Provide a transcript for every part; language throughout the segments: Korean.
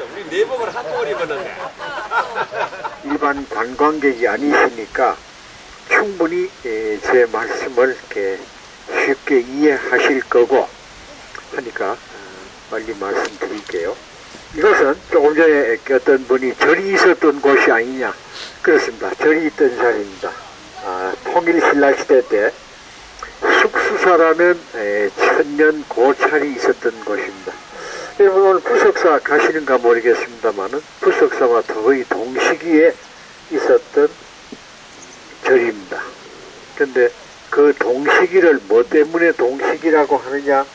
우리 내복을 한복을 입었는데. 일반 관광객이 아니시니까 충분히 제 말씀을 이렇게 쉽게 이해하실 거고 하니까 빨리 말씀드릴게요. 이것은 조금 전에 어떤 분이 절이 있었던 곳이 아니냐. 그렇습니다. 절이 있던 자리입니다. 통일신라시대 때 숙수사라는 천년 고찰이 있었던 곳입니다. 여러분 오늘 부석사 가시는가 모르겠습니다만은 부석사와 거의 동시기에 있었던 절입니다. 근데 그 동시기를 뭐 때문에 동시기라고 하느냐,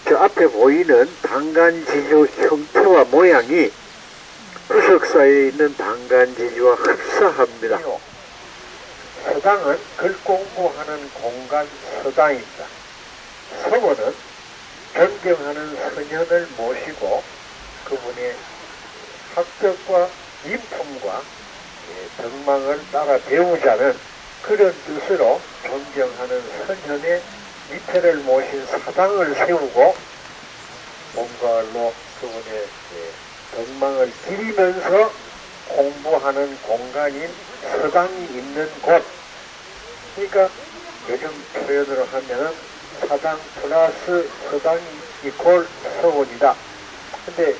저 앞에 보이는 당간지주 형태와 모양이 부석사에 있는 당간지주와 흡사합니다. 서당은 글 공부하는 공간 서당입니다. 서원은 존경하는 선현을 모시고 그분의 학적과 인품과 덕망을 따라 배우자는 그런 뜻으로 존경하는 선현의 밑에를 모신 사당을 세우고 몸가을로 그분의 덕망을 기리면서 공부하는 공간인 서당이 있는 곳. 그러니까 요즘 표현으로 하면은 사당 플러스 서당이 이퀄 서원이다. 근데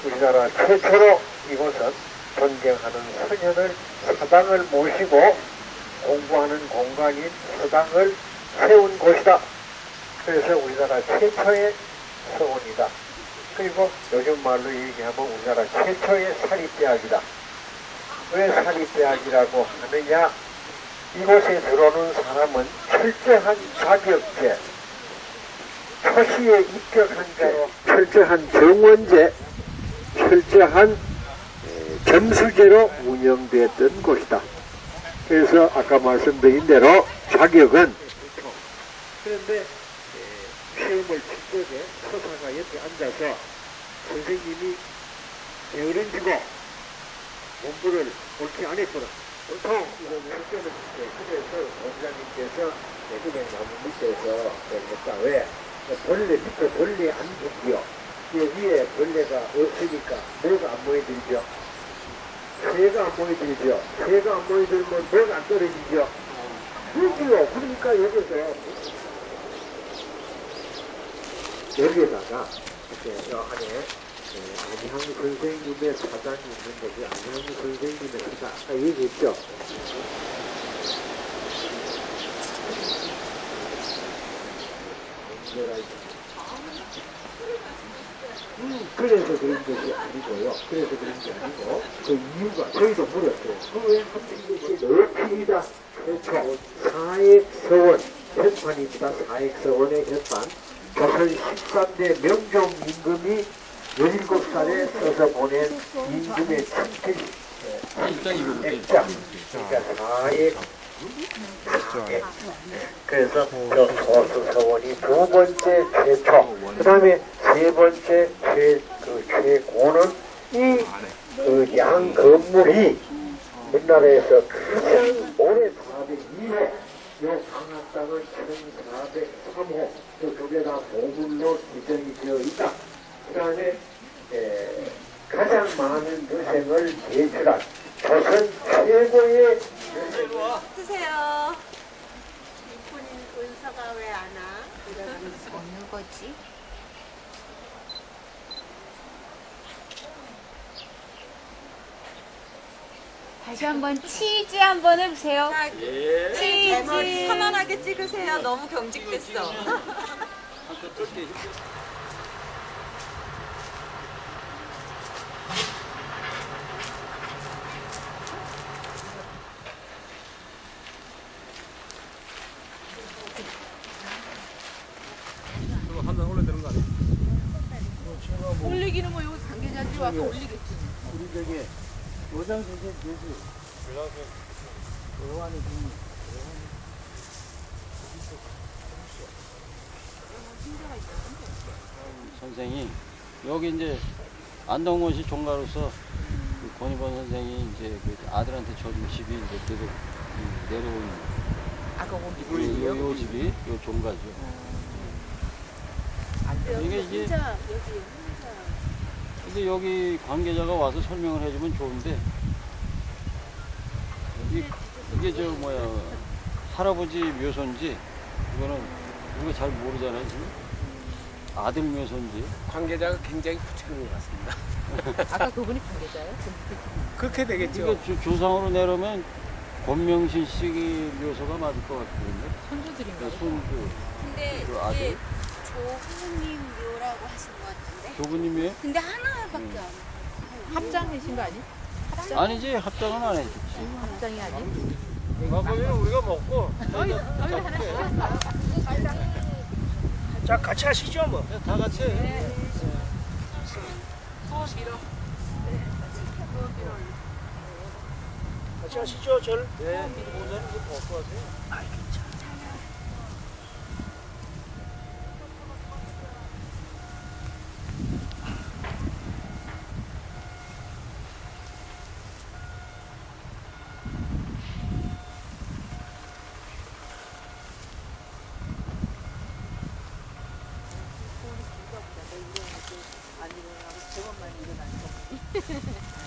우리나라 최초로 이곳은 존경하는 선현을 사당을 모시고 공부하는 공간인 서당을 세운 곳이다. 그래서 우리나라 최초의 서원이다. 그리고 요즘 말로 얘기하면 우리나라 최초의 사립대학이다. 왜 사립대학이라고 하느냐? 이곳에 들어오는 사람은 철저한 자격제, 초시에 입격한 자로 철저한 정원제, 철저한 점수제로 운영됐던 곳이다. 그래서 아까 말씀드린 대로 자격은 그런데 시험을 칠 적에 서사가 옆에 앉아서 선생님이 게으름지고 공부를 옳게 안 했구나. 보통 이거 시험을 칠 때 그래서 원장님께서 그냥 나무 밑에서 했다. 왜? 벌레 밑에 벌레 안 붙고요. 위에 벌레가 없으니까 뭐가 안 모여들죠? 새가 안 모여들죠. 새가 안 모여들면 뭐가 안 떨어지죠? 그렇지요. 그러니까 여기에다가 이렇게 저 안에 안희항 선생님의 사당이 있는데 그 안희항 선생님의 사당 아까 얘기했죠. 그래서 그런 것이 아니고요. 그래서 그런 게 아니고 그 이유가 저희도 물었어요. 그왜 하필 이것이 넓히다 최초 사액서원 현판입니다. 사액서원의 현판 조선 13대 명종 임금이 17살에 써서 보낸 임금의 액장 그러니까 사액 그래서 저 소수서원이 두 번째 최초, 그 다음에 세 번째 최고는 이 양 건물이 우리나라에서 가장 오래 402호, 요 강학당은 1403호, 두 개 다 보물로 지정이 되어 있다. 그 다음에 가장 많은 유생을 제출한 조선 최고의 드세요. 이쁜 은서가 왜 안 와? 어느 거지? 다시 한번 치즈 한번 해보세요. 예. 대머리 편안하게 찍으세요. 너무 경직됐어. 한잔 올려야 되는 거 아니야? 올리기는 뭐 여기 관계자들 와서 올리겠지. 우리 저기 요장 선생님 계세요. 요한이 좀 선생이 여기 이제 안동원시 종가로서 그 권희범 선생이 이제 그 아들한테 줘준 집이 이제 계속 내려온 요 집이 요 종가죠. 이게 혼자 여기 혼자 근데 여기 관계자가 와서 설명을 해주면 좋은데 이게 저 뭐야 할아버지 묘소인지 이거는 우리가 잘 모르잖아요 지금. 아들 묘소인지. 관계자가 굉장히 부추긴 것 같습니다. 아까 그분이 관계자예요? 그렇게 되겠죠. 이거 조상으로 내려면 권명신 씨 묘소가 맞을 것 같은데. 손주들인가요? 손주. 근데 그 아들? 이게 조부님 묘라고 하신 것 같은데. 조부님이에요? 근데 하나밖에 안 해. 합장이신 거 아니? 아니지 합장은 안 해줬지. 합장이 아니? 그러면 우리가 먹고 자 같이 하시죠 뭐. 다 같이 해. 같이 하시죠 절. 네. 모자는 좀 벗고 하세요.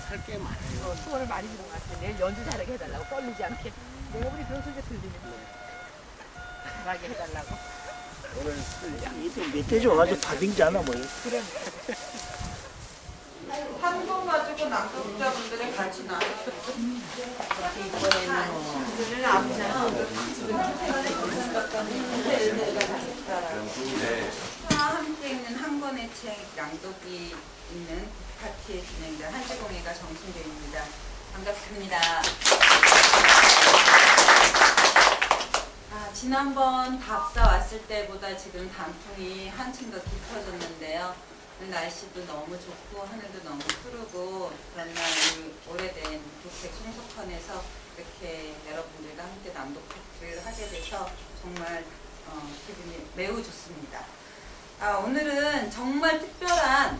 할게 많아요. 수원을 많이 들은 것 같아. 내일 연주 잘하게 해달라고 떨리지 않게. 내가 보니 그런 소리가 들리네. 잘하게 해달라고. 이때 멧돼지 와가지고 밥인잖아 뭐. 한 번 가지고 남극자분들의 같이 나. 이번에는 함께 있는 한 권의 책 낭독이 있는 파티의 진행자 한지공예가 정신대입니다. 반갑습니다. 지난번 답사 왔을 때보다 지금 단풍이 한층 더 깊어졌는데요. 날씨도 너무 좋고 하늘도 너무 푸르고 그런 날 오래된 북색 송석헌에서 이렇게 여러분들과 함께 낭독 파티를 하게 돼서 정말 기분이 매우 좋습니다. 오늘은 정말 특별한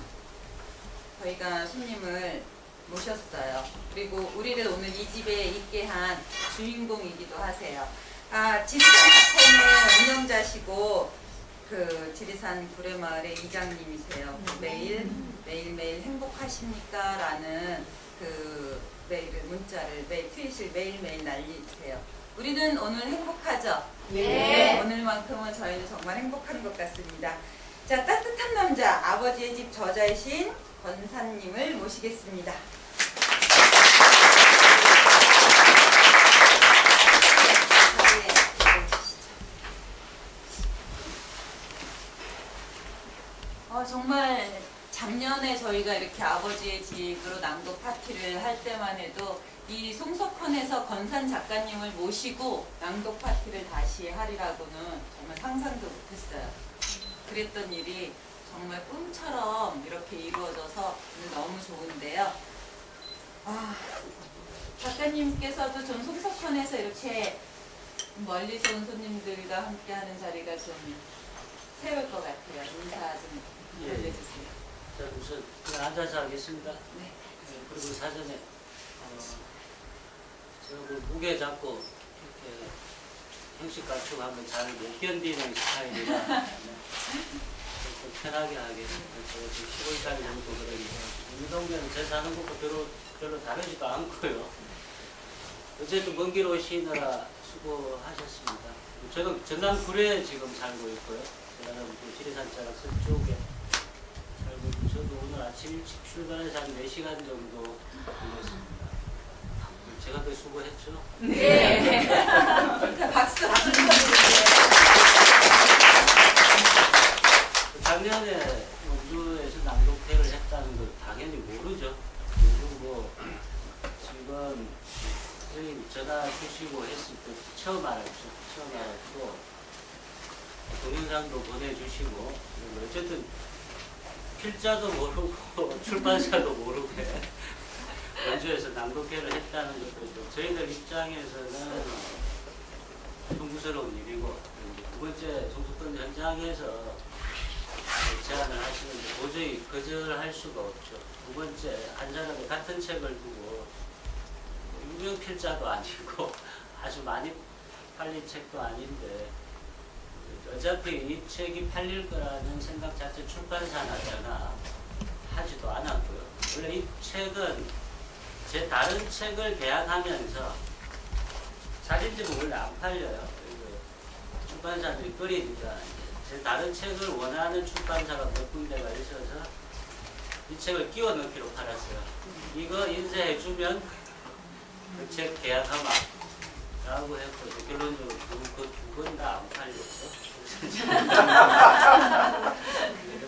저희가 손님을 모셨어요. 그리고 우리를 오늘 이 집에 있게 한 주인공이기도 하세요. 지리산 작품의 운영자시고 그 지리산 구례마을의 이장님이세요. 매일매일 행복하십니까? 라는 그 메일을 문자를 트윗을 매일매일 날리세요. 우리는 오늘 행복하죠? 네. 오늘만큼은 저희는 정말 행복한 것 같습니다. 자, 따뜻한 남자 아버지의 집 저자이신 권사님을 모시겠습니다. 정말 작년에 저희가 이렇게 아버지의 집으로 낭독 파티를 할 때만 해도 이 송석헌에서 권산 작가님을 모시고 낭독 파티를 다시 하리라고는 정말 상상도 못했어요. 그랬던 일이 정말 꿈처럼 이렇게 이루어져서 너무 좋은데요. 작가님께서도 좀 송석헌에서 이렇게 멀리서 온 손님들과 함께하는 자리가 좀 새로울 것 같아요. 인사 좀 올려주세요. 자, 우선 그냥 앉아서 하겠습니다. 네. 그리고 사전에 제가 그 무게 잡고 이렇게 형식 갖추고하면 잘 못 견디는 스타일이라 좀 편하게 하겠습니다. 제가 지금 15일까지 정도 그러니까 이 동네는 제 사는 것도 별로 다르지도 않고요. 어쨌든 먼 길 오시느라 수고하셨습니다. 저는 전남 구례에 지금 살고 있고요. 제가 그 지리산 자락 서쪽에 살고 있고 저도 오늘 아침 일찍 출발해서 한 4시간 정도 걸렸습니다. 제가 더 수고했죠? 네. 박수 한번 작년에 원주에서 낭독회를 했다는 걸 당연히 모르죠. 그리고 지금 선생님 전화 주시고 했을 때 처음 알았죠. 처음 알았고 동영상도 보내주시고 그리고 어쨌든 필자도 모르고 출판사도 모르고 원주에서 낭독회를 했다는 것도 저희들 입장에서는 송구스러운 일이고 두 번째 송석헌 현장에서 제안을 하시는데 도저히 거절할 수가 없죠. 두 번째 한 사람이 같은 책을 두고 유명 필자도 아니고 아주 많이 팔린 책도 아닌데 어차피 이 책이 팔릴 거라는 생각 자체 출판사나잖아. 하지도 않았고요. 원래 이 책은 제 다른 책을 계약하면서 사진집은 원래 안 팔려요. 출판사들이 끓이니까 제 다른 책을 원하는 출판사가 몇 군데가 있어서 이 책을 끼워 넣기로 팔았어요. 이거 인쇄해주면 그 책 계약하마 라고 했고 결론적으로 그 두 건 다 안 팔렸어.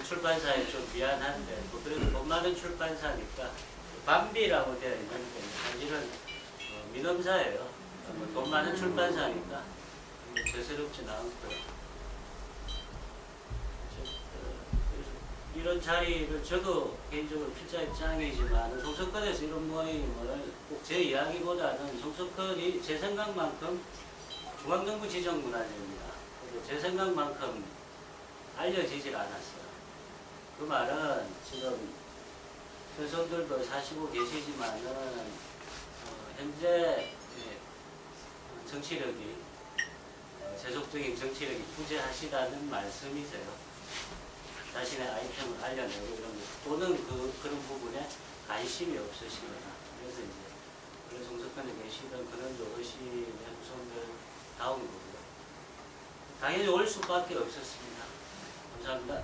출판사에 좀 미안한데 그래도 돈 많은 출판사니까 밤비라고 되어 있는데 사실은 민음사예요. 돈 많은 출판사니까 죄스럽진 않고요. 이런 자리를 저도 개인적으로 필자의 짱이지만 송석헌에서 이런 모임을 꼭 제 이야기보다는 송석헌이 제 생각만큼 중앙정부 지정문화재입니다. 제 생각만큼 알려지질 않았어요. 그 말은 지금 선생들도 사시고 계시지만은 현재 정치력이 세속적인 정치력이 부재하시다는 말씀이세요. 자신의 아이템을 알려내고 이런 것 또는 그런 부분에 관심이 없으시거나 그래서 이제 원래 송석헌에 계시던 그런 어르신의 후손들 다운 거고요. 당연히 올 수밖에 없었습니다. 감사합니다.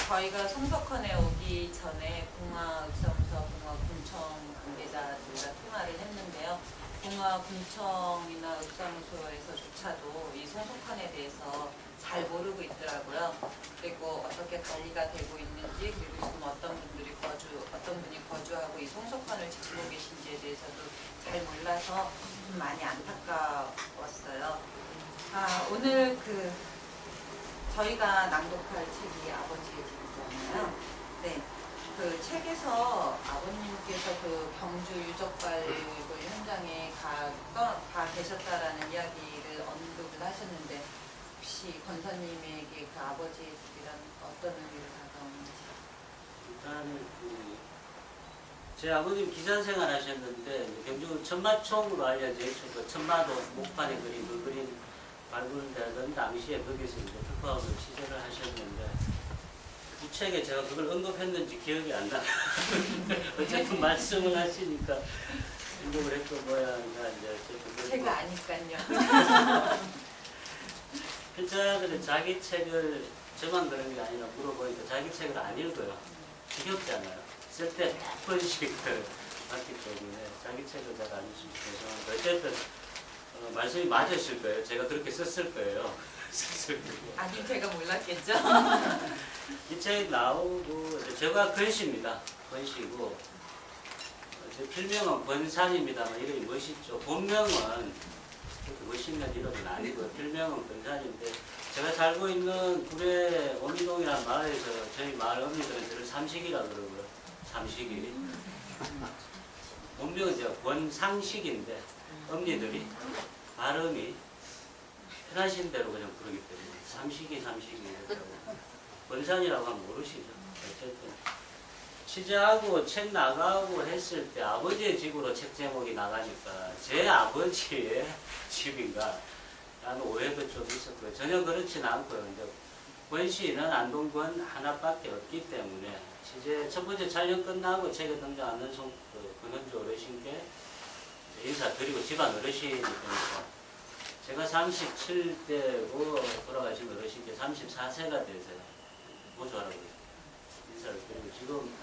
저희가 송석헌에 오기 전에 공화읍사무소, 공화군청 관계자들과 통화를 했는데요. 공화군청이나 읍사무소에서조차도 이 송석헌에 대해서 잘 모르고 있더라고요. 그리고 어떻게 관리가 되고 있는지, 그리고 지금 어떤 분이 거주하고 이 송석헌을 지키고 계신지에 대해서도 잘 몰라서 좀 많이 안타까웠어요. 오늘 저희가 낭독할 책이 아버지의 집이잖아요. 네. 그 책에서 아버님께서 그 경주 유적발굴 현장에 가 계셨다라는 이야기를 언급을 하셨는데 혹시 권사님에게 그 아버지의 집이란 어떤 의미로 다가오는지? 일단은 제 아버님 기자 생활하셨는데 경주 천마총으로 알려져 있죠. 그 천마도 목판에 그린 그 그림 발굴되던 당시에 거기서 이제 특파원을 취재를 하셨는데 이 책에 제가 그걸 언급했는지 기억이 안 나요. 어쨌든 말씀을 하시니까 언급을 했던 모양이가 이제 어쨌든 제가 아니까요. 필자들은 자기 책을 저만 그런 게 아니라 물어보니까 자기 책을 안 읽어요. 지겹잖아요. 쓸 때 100번씩을 봤기 때문에 자기 책을 잘 안 읽으면 죄송한데 어쨌든 말씀이 맞으실 거예요. 제가 그렇게 썼을 거예요. 아니 제가 몰랐겠죠. 이 책 나오고 제가 권씨입니다. 권씨고 제 필명은 권산입니다만 이름이 멋있죠. 본명은 그렇게 멋있는 이름은 아니고 필명은 권산인데 제가 살고 있는 구례 어미동이라는 마을에서 저희 마을 어미들은 저를 삼식이라 그러고요. 삼식이. 본명은 제가 권상식인데 어머니들이 발음이 편하신 대로 그냥 부르기 때문에 삼식이 권산이라고 하면 모르시죠. 어쨌든 취재하고 책 나가고 했을 때 아버지의 집으로 책 제목이 나가니까 제 아버지의 집인가 라는 오해도 좀 있었고요. 전혀 그렇진 않고요. 이제 권씨는 안동권 하나밖에 없기 때문에 취재 첫 번째 촬영 끝나고 책에 등장하는 권은주 어르신께 인사드리고 집안 어르신이니까 제가 37대고 돌아가신 어르신께 34세가 되세요. 보조하라고 인사를 드리고 지금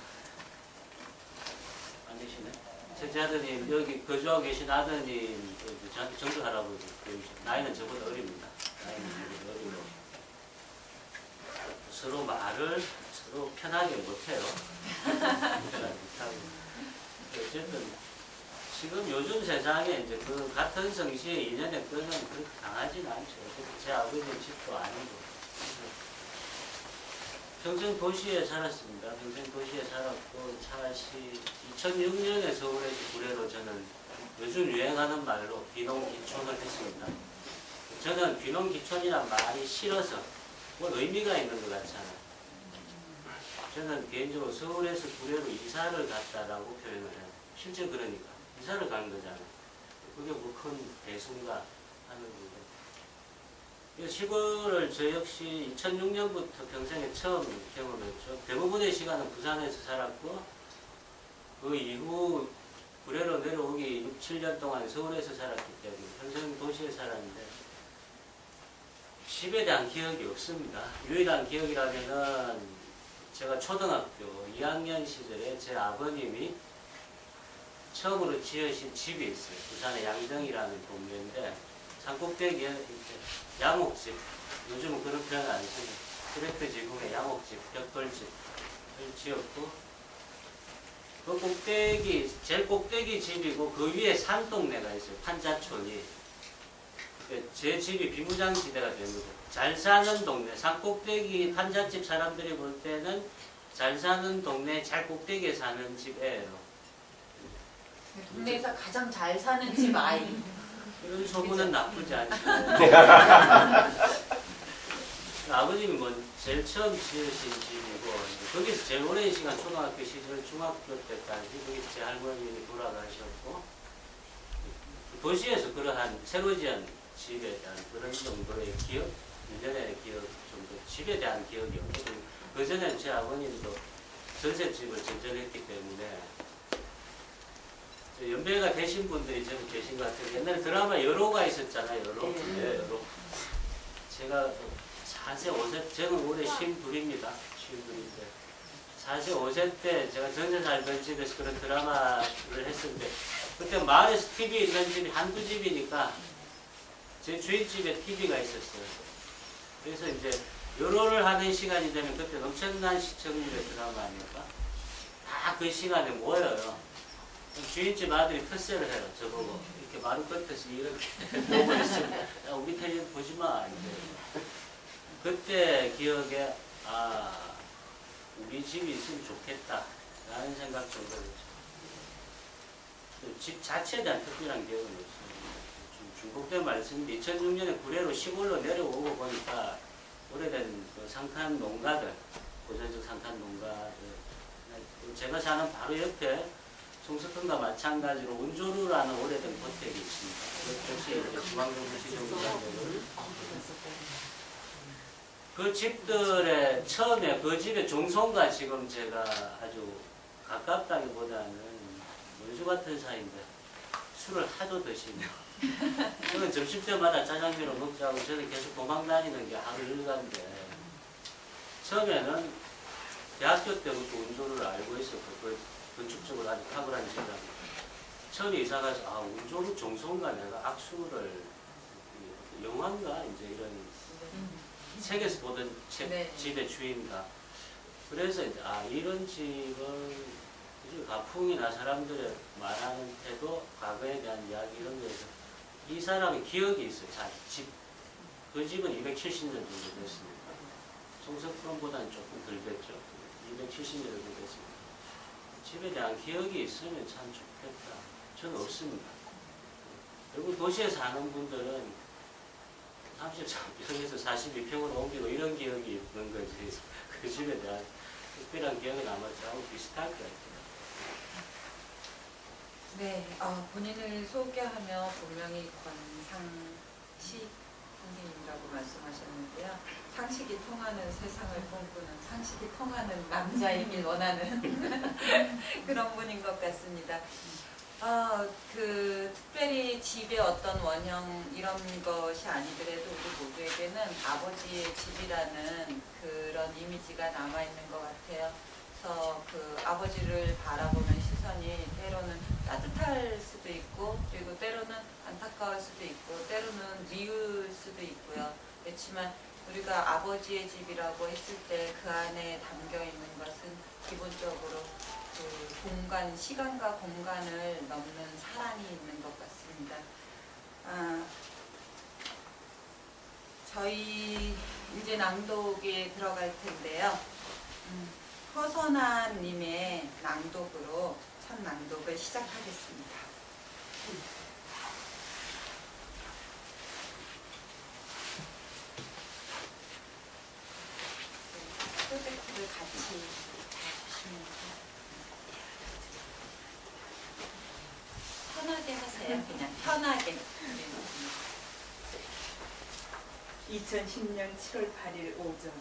안 계시네. 첫째 아드님 여기 거주하고 계신 아드님 저한테 정도 할아버지 나이는 저보다 어립니다. 나이는 저보다 어리고 서로 말을 서로 편하게 못해요. 어쨌든 지금 요즘 세상에 이제 그 같은 성씨의 인연의 끈은 그렇게 강하진 않죠. 제 아버지 집도 아니고. 평생 도시에 살았습니다. 평생 도시에 살았고, 2006년에 서울에서 구례로 저는 요즘 유행하는 말로 귀농귀촌을 했습니다. 저는 귀농귀촌이란 말이 싫어서 뭐 의미가 있는 것 같잖아요. 저는 개인적으로 서울에서 구례로 이사를 갔다라고 표현을 해요. 실제 그러니까. 이사를 가는 거잖아요. 그게 뭐 큰 대수인가 하는 건데. 시골을 저 역시 2006년부터 평생에 처음 경험했죠. 대부분의 시간은 부산에서 살았고 그 이후 구례로 내려오기 6, 7년 동안 서울에서 살았기 때문에 평생 도시에 살았는데 집에 대한 기억이 없습니다. 유일한 기억이라면은 제가 초등학교 2학년 시절에 제 아버님이 처음으로 지으신 집이 있어요. 부산의 양정이라는 동네인데 산꼭대기에 이렇게 양옥집, 요즘은 그런 표현 안 쓰죠. 그레트 지붕의 양옥집, 벽돌집을 지었고 그 꼭대기, 제일 꼭대기 집이고 그 위에 산동네가 있어요. 판자촌이. 제 집이 비무장지대가 됩니다. 잘 사는 동네, 산꼭대기 판잣집 사람들이 볼 때는 잘 사는 동네 잘 꼭대기에 사는 집이에요. 동네에서 가장 잘 사는 집 아이. 이런 소문은 나쁘지 않죠. 아버님이 뭐 제일 처음 지으신 집이고 거기서 제일 오랜 시간 초등학교 시절 중학교 때까지 거기서 제 할머님이 돌아가셨고 도시에서 그러한 새로 지은 집에 대한 그런 정도의 기억, 일련의 기억 정도 집에 대한 기억이 없고 그 전에 제 아버님도 전셋집을 전전했기 때문에 연배가 되신 분들이 저는 계신 것 같아요. 옛날에 드라마 여로가 있었잖아요. 여로. 네, 여로. 제가 4세, 5세, 저는 올해 52입니다. 52인데. 4세, 5세 때 제가 전세 살던 집에서 그런 드라마를 했었는데, 그때 마을에서 TV 있는 집이 한두 집이니까, 제 주인집에 TV가 있었어요. 그래서 이제, 여로를 하는 시간이 되면 그때 엄청난 시청률의 드라마 아닙니까? 다 그 시간에 모여요. 주인집 아들이 텃세를 해요. 저보고 이렇게 마루 끝에서 이렇게 보고 있으면 야 우리 텔레비 보지 마. 이제. 그때 기억에 아 우리 집이 있으면 좋겠다 라는 생각 정도였죠. 집 자체에 대한 특별한 기억은 없어요. 중복된 말씀인데 2006년에 구례로 시골로 내려오고 보니까 오래된 그 상탄 농가들 고전적 상탄 농가들 제가 사는 바로 옆에 송석현과 마찬가지로 운조루라는 오래된 고택이 있습니다. 그것이 중앙정부시정부장으로 그 집들의 처음에 그 집의 종손과 지금 제가 아주 가깝다기보다는 원수 같은 사이인데 술을 하도 드시네요. 저는 점심때마다 짜장면을 먹자고 저는 계속 도망 다니는 게 하루 일과인데 처음에는 대학교 때부터 운조를 알고 있었고 건축적으로 아주 탁월한 집이라 처음에 이사가서 아 운조루 종손과 내가 악수를 영화인가 이제 이런 책에서 보던 네. 집의 주인가 그래서 이제 아 이런 집을 가풍이나 사람들의 말하는 태도 과거에 대한 이야기 이런 거에서 이 사람의 기억이 있어요. 그 집은 270년 정도 됐습니다. 송석현보다는 조금 덜 됐죠. 270년 정도 됐습니다. 집에 대한 기억이 있으면 참 좋겠다. 저는 없습니다. 그리고 도시에 사는 분들은 33평에서 42평으로 옮기고 이런 기억이 있는 거지. 그 집에 대한 특별한 기억은 아마 저하고 비슷할 것 같아요. 네, 본인을 소개하며 분명히 권상식 선생님이라고 말씀하셨는데요. 상식이 통하는 세상을 꿈꾸는 상식이 통하는 남자이길 원하는 그런 분인 것 같습니다. 특별히 집의 어떤 원형 이런 것이 아니더라도 우리 모두에게는 아버지의 집이라는 그런 이미지가 남아있는 것 같아요. 그래서 그 아버지를 바라보는 시선이 때로는 따뜻할 수도 있고 그리고 때로는 안타까울 수도 있고 때로는 미울 수도 있고요. 그렇지만 우리가 아버지의 집이라고 했을 때 그 안에 담겨 있는 것은 기본적으로 그 공간, 시간과 공간을 넘는 사랑이 있는 것 같습니다. 저희 이제 낭독에 들어갈 텐데요. 허선아님의 낭독으로 첫 낭독을 시작하겠습니다. 프로젝트를 같이 봐주시면서 편하게 하세요. 그냥 편하게. 2010년 7월 8일 오전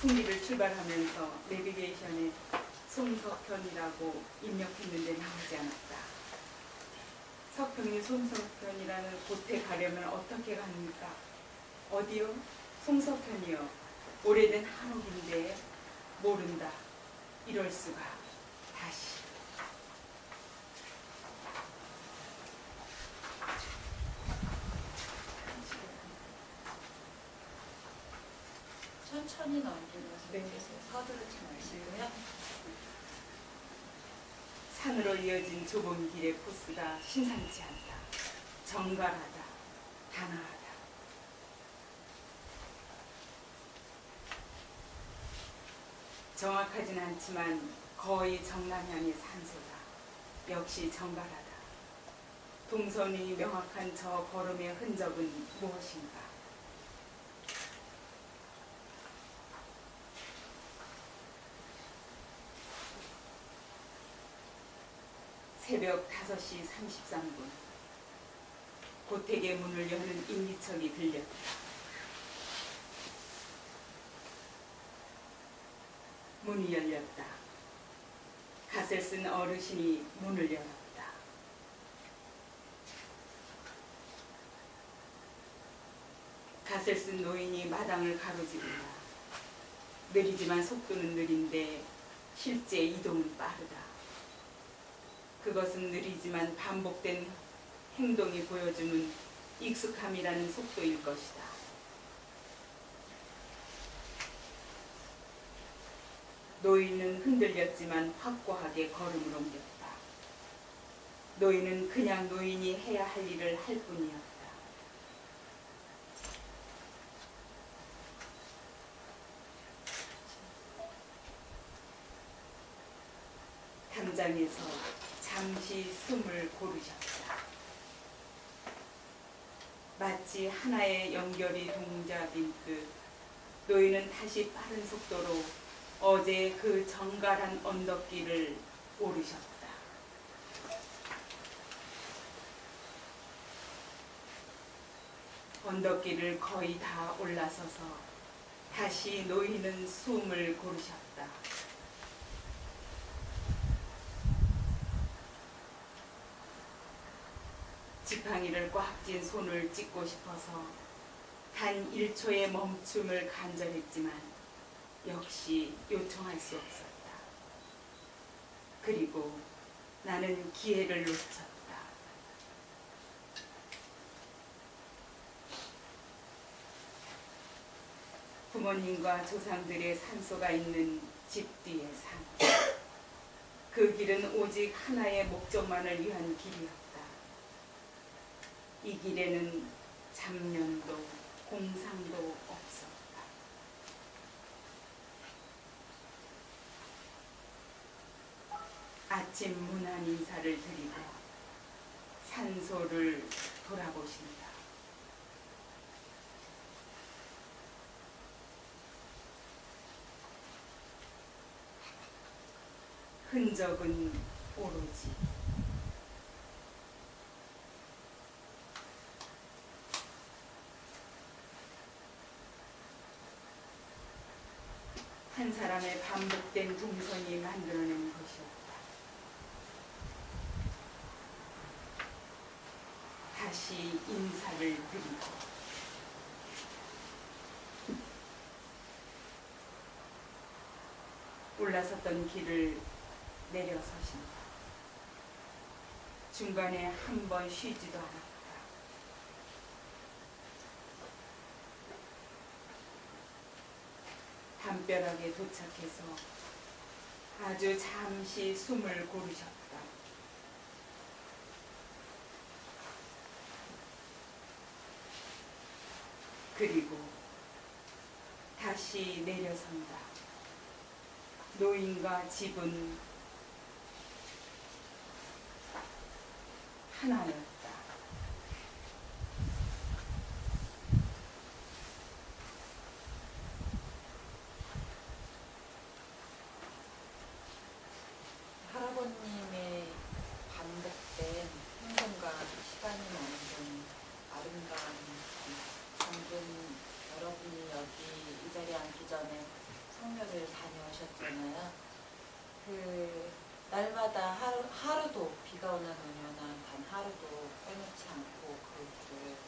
풍리를 출발하면서 내비게이션에 송석현이라고 입력했는데 나오지 않았다. 석현이 송석현이라는 곳에 가려면 어떻게 갑니까? 어디요? 송석현이요. 오래된 한옥인데 모른다. 이럴 수가. 다시. 천천히 넘기면서 네. 서두르지 마시고요. 산으로 이어진 좁은 길의 코스가 심상치 않다. 정갈하다. 단아하다. 정확하진 않지만 거의 정남향의 산소다. 역시 정갈하다. 동선이 명확한 저 걸음의 흔적은 무엇인가? 새벽 5시 33분 고택의 문을 여는 인기척이 들렸다. 문이 열렸다. 갓을 쓴 어르신이 문을 열었다. 갓을 쓴 노인이 마당을 가로지른다. 느리지만 속도는 느린데 실제 이동은 빠르다. 그것은 느리지만 반복된 행동이 보여주는 익숙함이라는 속도일 것이다. 노인은 흔들렸지만 확고하게 걸음을 옮겼다. 노인은 그냥 노인이 해야 할 일을 할 뿐이었다. 담장에서 잠시 숨을 고르셨다. 마치 하나의 연결이 동작인 듯 노인은 다시 빠른 속도로 어제 그 정갈한 언덕길을 오르셨다. 언덕길을 거의 다 올라서서 다시 노인은 숨을 고르셨다. 지팡이를 꽉 쥔 손을 찢고 싶어서 단 1초의 멈춤을 간절했지만 역시 요청할 수 없었다. 그리고 나는 기회를 놓쳤다. 부모님과 조상들의 산소가 있는 집 뒤의 산. 그 길은 오직 하나의 목적만을 위한 길이었다. 이 길에는 잡년도 공상도 없었다. 아침 문안 인사를 드리고 산소를 돌아보신다. 흔적은 오로지 한 사람의 반복된 동선이 만들어낸 것이었다. 다시 인사를 드리고 올라섰던 길을 내려서신다. 중간에 한 번 쉬지도 않았다. 담벼락에 도착해서 아주 잠시 숨을 고르셨다. 그리고 다시 내려선다. 노인과 집은 하나였다. 할아버님의 반복된 행동과 시간이 머무른 아름다운 방금 있잖아요. 그 날마다 하루도 비가 오나 눈이 오나 단 하루도 빼놓지 않고 그 길을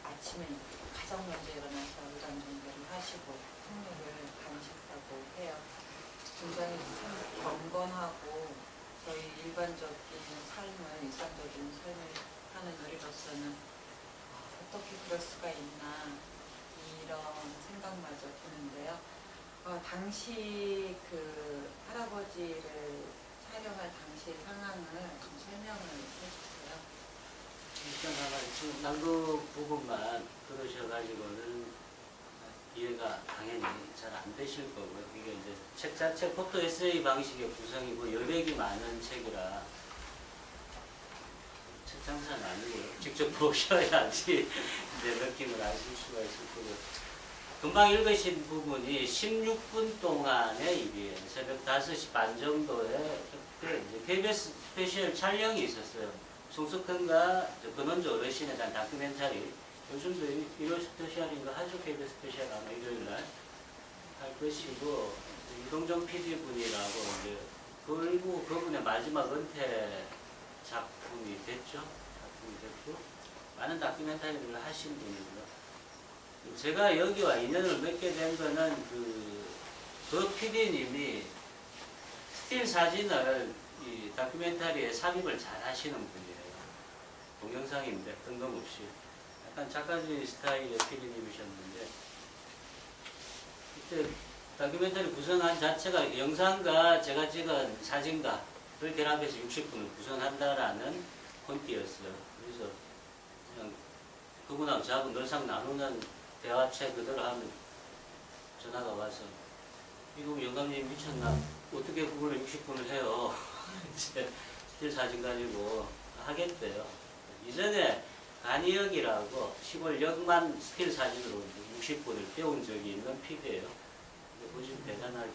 아침에 가장 먼저 일어나서 의단 정리를 하시고 성묘를 간직하고 해요. 굉장히 경건하고 저희 일반적인 삶을, 일상적인 삶을 하는 우리로서는 어떻게 그럴 수가 있나 이런 생각마저 드는데요. 당시 그 할아버지를 촬영할 당시 상황을 좀 설명을 해주세요. 일단 아마 지금 남부 부분만 들으셔가지고는 이해가 당연히 잘 안 되실 거고요. 이게 이제 책 자체 포토 에세이 방식의 구성이고 여백이 많은 책이라 책 장사는 아니고요. 직접 보셔야지 이제 느낌을 아실 수가 있을 거고요. 금방 읽으신 부분이 16분 동안의 일이에요. 새벽 5시 반 정도에 그때 이제 KBS 스페셜 촬영이 있었어요. 송석헌과 근원조 어르신에 대한 다큐멘터리. 요즘도 일요 스페셜인가 하죠. KBS 스페셜 아마 일요일날 할 것이고, 이동정 PD분이라고 이제 결국 그분의 마지막 은퇴 작품이 됐죠. 많은 다큐멘터리를 하신 분이고요. 제가 여기와 인연을 맺게 된 거는 그 PD님이 스틸 사진을 이 다큐멘터리에 삽입을 잘 하시는 분이에요. 동영상인데 뜬금없이 약간 작가적인 스타일의 PD님이셨는데, 그때 다큐멘터리 구성한 자체가 영상과 제가 찍은 사진가를 결합해서 60분을 구성한다라는 콘티였어요. 그래서 그냥 그분하고 저하고 늘상 나누는 대화체 그대로 하면 전화가 와서 이거 영감님 미쳤나? 어떻게 그걸로 60분을 해요? 이제 스틸 사진 가지고 하겠대요. 이전에 간이역이라고 시골역만 스틸 사진으로 60분을 떼운 적이 있는 PD예요. 보시면 대단하죠.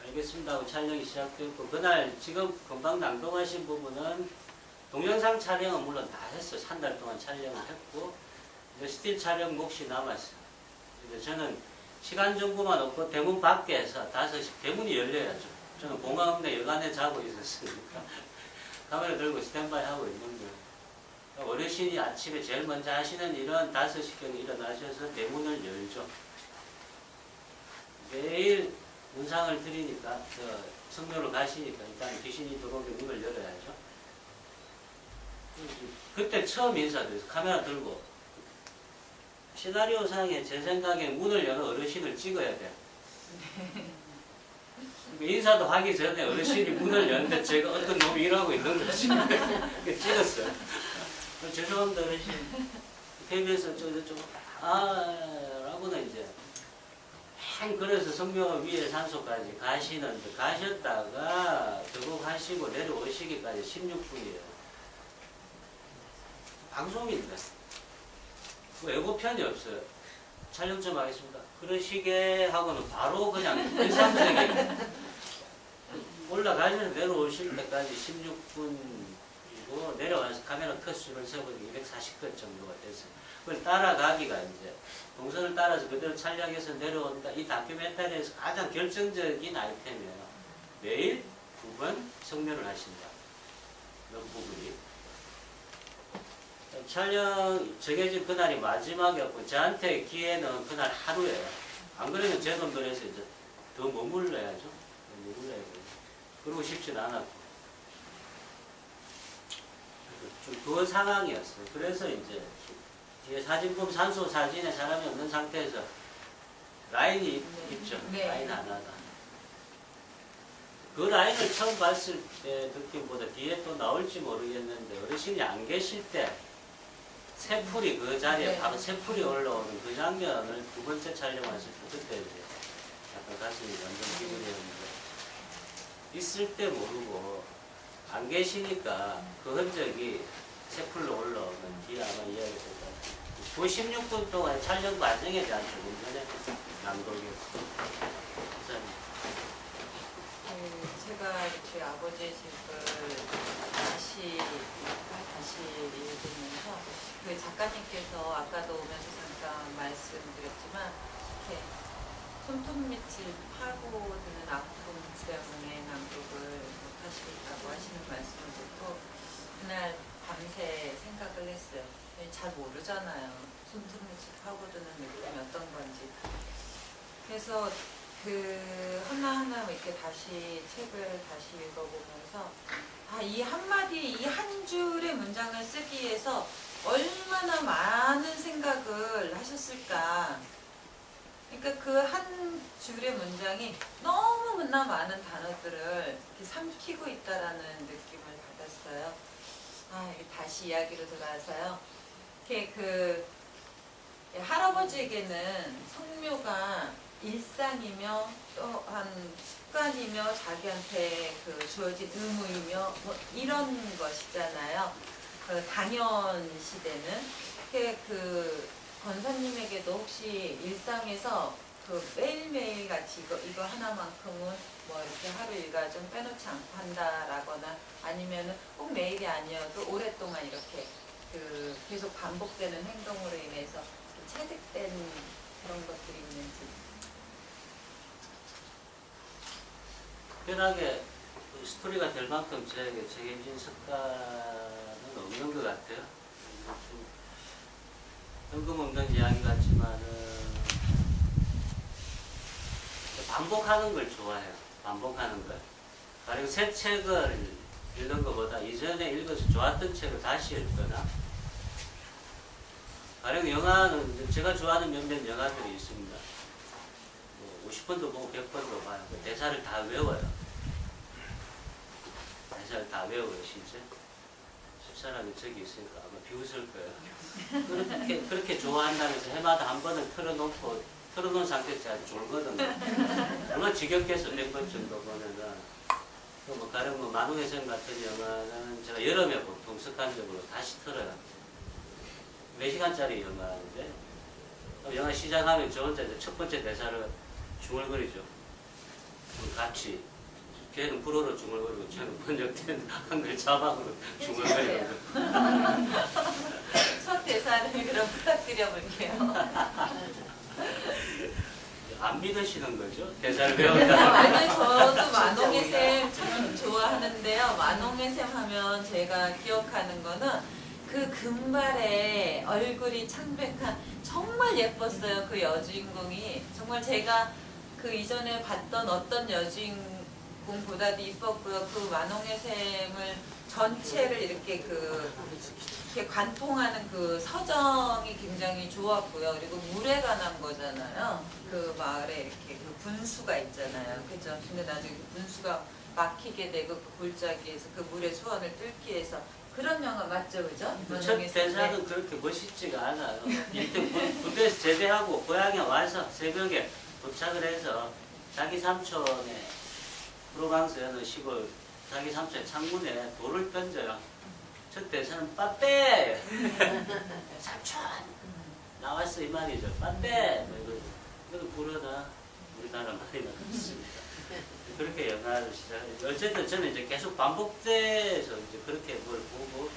알겠습니다 하고 촬영이 시작됐고, 그날 지금 금방 낭독하신 부분은 동영상 촬영은 물론 다 했어요. 한 달 동안 촬영을 했고, 이제 스틸 촬영 몫이 남았어요. 이제 저는 시간 정보만 없고 대문 밖에서 5시 대문이 열려야죠. 저는 공항내 여관에 자고 있었으니까 카메라 들고 스탠바이 하고 있는 거예요. 어르신이 아침에 제일 먼저 하시는 일은 5시경에 일어나셔서 대문을 열죠. 매일 문상을 드리니까 성묘를 가시니까 일단 귀신이 들어오게 문을 열어야죠. 그때 처음 인사드렸어요. 카메라 들고. 시나리오상에 제 생각에 문을 여는 어르신을 찍어야 돼요. 인사도 하기 전에 어르신이 문을 여는데 제가 어떤 놈이 일하고 있는 거지. 찍었어요. 죄송합니다 어르신. KBS 저쪽 라고는 이제 그래서 성묘 위에 산소까지 가시는데, 가셨다가 등록하시고 내려오시기까지 16분이에요. 방송인데 예고편이 없어요. 촬영 좀 하겠습니다. 그러시게 하고는 바로 그냥 일상적인 올라가셔서 내려오실 때까지 16분이고 내려와서 카메라 컷수를 세보니 240컷 정도가 됐어요. 그걸 따라가기가 이제 동선을 따라서 그대로 촬영해서 내려온다. 이 다큐멘터리에서 가장 결정적인 아이템이에요. 매일 9번 성묘를 하신다. 이런 부분이. 촬영 정해진 그날이 마지막이었고, 저한테 기회는 그날 하루예요. 안 그러면 제 돈 들여서 이제 더 머물러야죠. 머물러야 돼요. 그러고 싶진 않았고. 좀 그 상황이었어요. 그래서 이제 뒤에 사진품 산소 사진에 사람이 없는 상태에서 라인이 있죠. 네. 라인 하나가. 그 라인을 처음 봤을 때 느낌보다 뒤에 또 나올지 모르겠는데, 어르신이 안 계실 때 새풀이 그 자리에 네. 바로 새풀이 올라오는 그 장면을 두 번째 촬영했을 때 그때 이제 약간 가슴이 완전 기분이었는데, 있을 때 모르고 안 계시니까 그 흔적이 새풀로 올라오는 뒤에 아마 이야기가 될 것 같아요. 그 16분 동안 촬영 과정에 대한 조금 전에 낭독이었어요. 제가 이렇게 아버지의 집을 다시 읽으면서 그 작가님께서 아까도 오면서 잠깐 말씀드렸지만 이렇게 손톱 밑을 파고드는 아픔 때문에 낭독을 못하시겠다고 하시는 말씀을 듣고 그날 밤새 생각을 했어요. 잘 모르잖아요. 손톱 밑을 파고드는 느낌이 어떤 건지. 그래서 그 하나하나 이렇게 다시 책을 다시 읽어보면서 이 한마디, 이 한 줄의 문장을 쓰기 위해서 얼마나 많은 생각을 하셨을까. 그러니까 그 한 줄의 문장이 너무나 많은 단어들을 이렇게 삼키고 있다라는 느낌을 받았어요. 다시 이야기로 돌아와서요. 이렇게 그 할아버지에게는 성묘가 일상이며 또한 습관이며 자기한테 그 주어진 의무이며 뭐 이런 것이잖아요. 그 당연시되는 그 권사님에게도 혹시 일상에서 그 매일매일 같이 이거 하나만큼은 뭐 이렇게 하루 일과 좀 빼놓지 않고 한다라거나 아니면은 꼭 매일이 아니어도 오랫동안 이렇게 그 계속 반복되는 행동으로 인해서 체득된 그런 것들이 있는지. 특별하게 그 스토리가 될 만큼 저에게 책임진 습관은 없는 것 같아요. 좀 뜬금없는 이야기 같지만은 반복하는 걸 좋아해요. 반복하는 걸. 가령 새 책을 읽는 것보다 이전에 읽어서 좋았던 책을 다시 읽거나 가령 영화는 제가 좋아하는 몇몇 영화들이 있습니다. 50번도 보고 100번도 봐요. 그 대사를 다 외워요. 대사를 다 외워요, 진짜. 집사람이 저기 있으니까 아마 비웃을 거예요. 그렇게 좋아한다면서 해마다 한 번은 틀어놓은 상태에서 아주 졸거든요. 얼마나 지겹겠어, 100번 정도 보면은. 뭐, 가령 뭐, 만웅의 샘 같은 영화는 제가 여름에 보통 습관적으로 다시 틀어요. 4시간짜리 영화인데, 영화 시작하면 저 혼자 이제 첫 번째 대사를 중얼거리죠. 같이. 걔는 불어로 중얼거리고, 저는 번역된 한글 자막으로 중얼거리고. 첫 대사를 그럼 부탁드려 볼게요. 안 믿으시는 거죠? 대사를 배운다. 아니요, 저도 만홍의 샘 참 좋아하는데요. 만홍의 샘 하면 제가 기억하는 거는 그 금발의 얼굴이 창백한 정말 예뻤어요. 그 여주인공이. 정말 제가 그 이전에 봤던 어떤 여주인공보다도 이뻤고요. 그 만홍의 샘을 전체를 이렇게 이렇게 관통하는 그 서정이 굉장히 좋았고요. 그리고 물에 관한 거잖아요. 그 마을에 이렇게 그 분수가 있잖아요. 그죠? 근데 나중에 그 분수가 막히게 되고 그 골짜기에서 그 물의 소원을 뚫기 위해서 그런 영화 맞죠? 그죠? 첫 대사는 그렇게 멋있지가 않아요. 일단 군대에서 제대하고 고향에 와서 새벽에 도착을 해서 자기 삼촌의 프로방스에는 시골 자기 삼촌의 창문에 돌을 던져요. 첫 대사는 빠빼! 삼촌! 나왔어 이 말이죠. 빠빼! 이거 불어다. 우리나라 말이 나왔습니다. 그렇게 영화를 시작해요. 어쨌든 저는 이제 계속 반복돼서 이제 그렇게 뭘 보고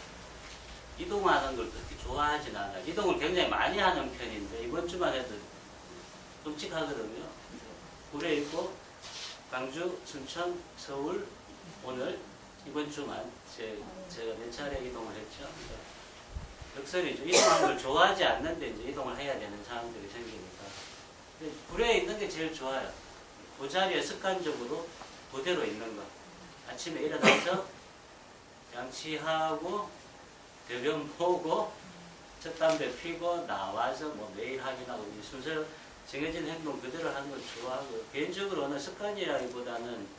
이동하는 걸 그렇게 좋아하진 않아요. 이동을 굉장히 많이 하는 편인데 이번 주만 해도 끔찍하거든요. 굴에 있고 광주, 순천, 서울, 오늘 이번 주만 제가 몇 차례 이동을 했죠. 역설이죠. 이동하는 걸 좋아하지 않는데 이제 이동을 해야 되는 상황들이 생기니까. 근데 굴에 있는 게 제일 좋아요. 그 자리에 습관적으로 그대로 있는 거. 아침에 일어나서 양치하고 대변 보고 첫 담배 피고 나와서 뭐 매일 확인하고 순서 정해진 행동 그대로 하는 걸 좋아하고 개인적으로 어느 습관이라기보다는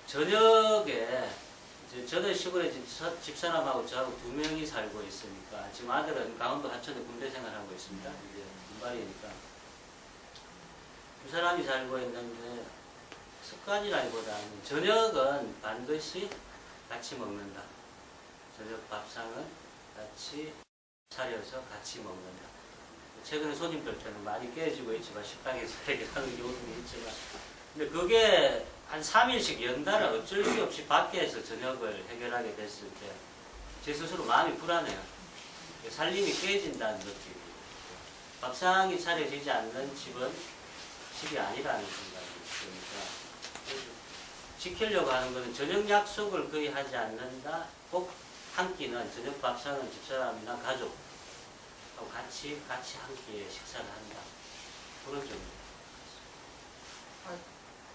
저녁에 저는 시골에 집사람하고 저하고 2명이 살고 있으니까 지금 아들은 강원도 하천에 군대 생활하고 있습니다. 이제 군발이니까 두 사람이 살고 있는데 습관이라기보다는 저녁은 반드시 같이 먹는다. 저녁 밥상은 같이 차려서 같이 먹는다. 최근에 손님들 때는 많이 깨지고 있지만 식당에서 해결하는 경우도 있지만 근데 그게 한 3일씩 연달아 어쩔 수 없이 밖에서 저녁을 해결하게 됐을 때 제 스스로 마음이 불안해요. 살림이 깨진다는 느낌이. 밥상이 차려지지 않는 집은 집이 아니라는 생각이 드니까 지키려고 하는 것은 저녁 약속을 거의 하지 않는다. 꼭 한 끼는 저녁 밥상은 집사람이나 가족하고 같이 한 끼에 식사를 한다. 그런 점.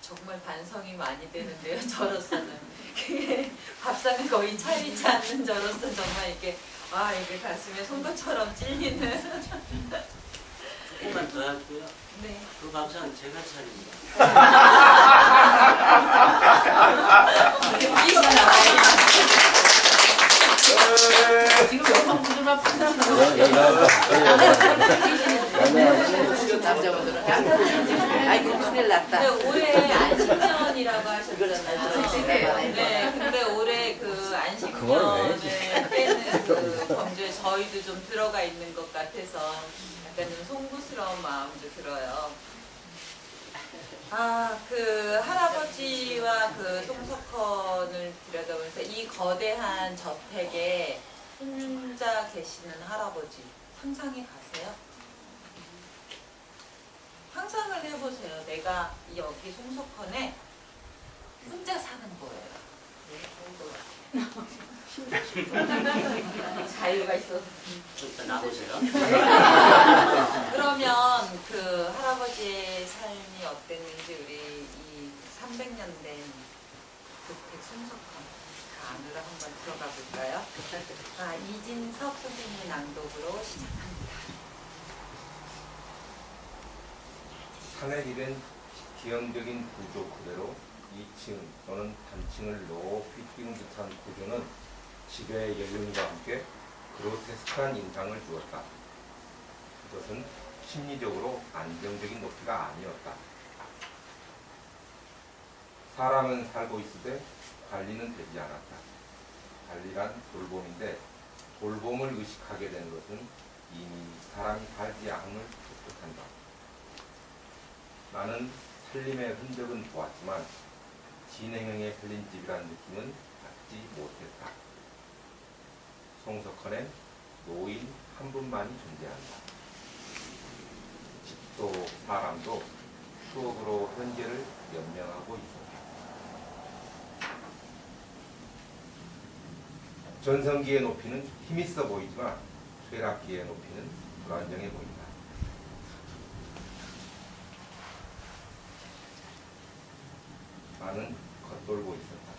정말 반성이 많이 되는데요. 저로서는 그게 밥상을 거의 차리지 않는 저로서 정말 이게 이게 가슴에 송곳처럼 찔리는. 조금만 더 할고요. 네. 그 밥상은 제가 차립니다. 이거 나와요. 지금 여성분들만 푸시는 거 남자분들은 아이고 큰일 났다. 근데 올해 안식년이라고 하셨잖아요. 네, 근데 올해 그 안식년을 빼는 그 범주에 저희도 좀 들어가 있는 것 같아서 약간 좀 송구스러운 마음도 들어요. 그 할아버지와 그 송석헌을 들여다보면서 이 거대한 저택에 혼자 계시는 할아버지 상상이 가세요? 상상을 해보세요. 내가 여기 송석헌에 혼자 사는 거예요. 자유가 있어서. 좀 더 나보세요. 그러면 그 할아버지의 삶이 어땠는지 우리 이 300년 된 주택 송석헌 그 안으로 한번 들어가 볼까요? 이진석 선생님의 낭독으로 시작합니다. 산에 기형적인 구조 그대로 2층 또는 단층을 높이 띄운 듯한 구조는 집의 연륜과 함께 그로테스크한 인상을 주었다. 그것은 심리적으로 안정적인 높이가 아니었다. 사람은 살고 있으되 관리는 되지 않았다. 관리란 돌봄인데 돌봄을 의식하게 된 것은 이미 사람이 살지 않음을 뜻한다. 나는 살림의 흔적은 보았지만 진행형에 팔린 집이란 느낌은 받지 못했다. 송석헌엔 노인 한 분만이 존재한다. 집도 사람도 추억으로 현재를 연명하고 있었다. 전성기의 높이는 힘있어 보이지만 쇠락기의 높이는 불안정해 보인다. 나는 겉돌고 있었다.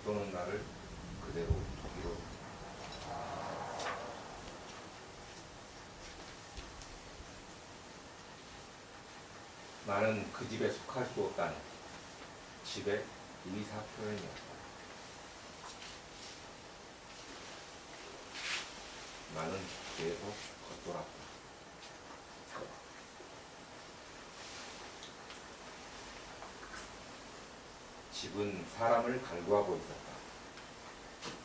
겉도는 나를 그대로 두기로. 나는 그 집에 속할 수 없다는 집의 의사 표현이었다. 나는 계속 겉돌았다. 집은 사람을 갈구하고 있었다.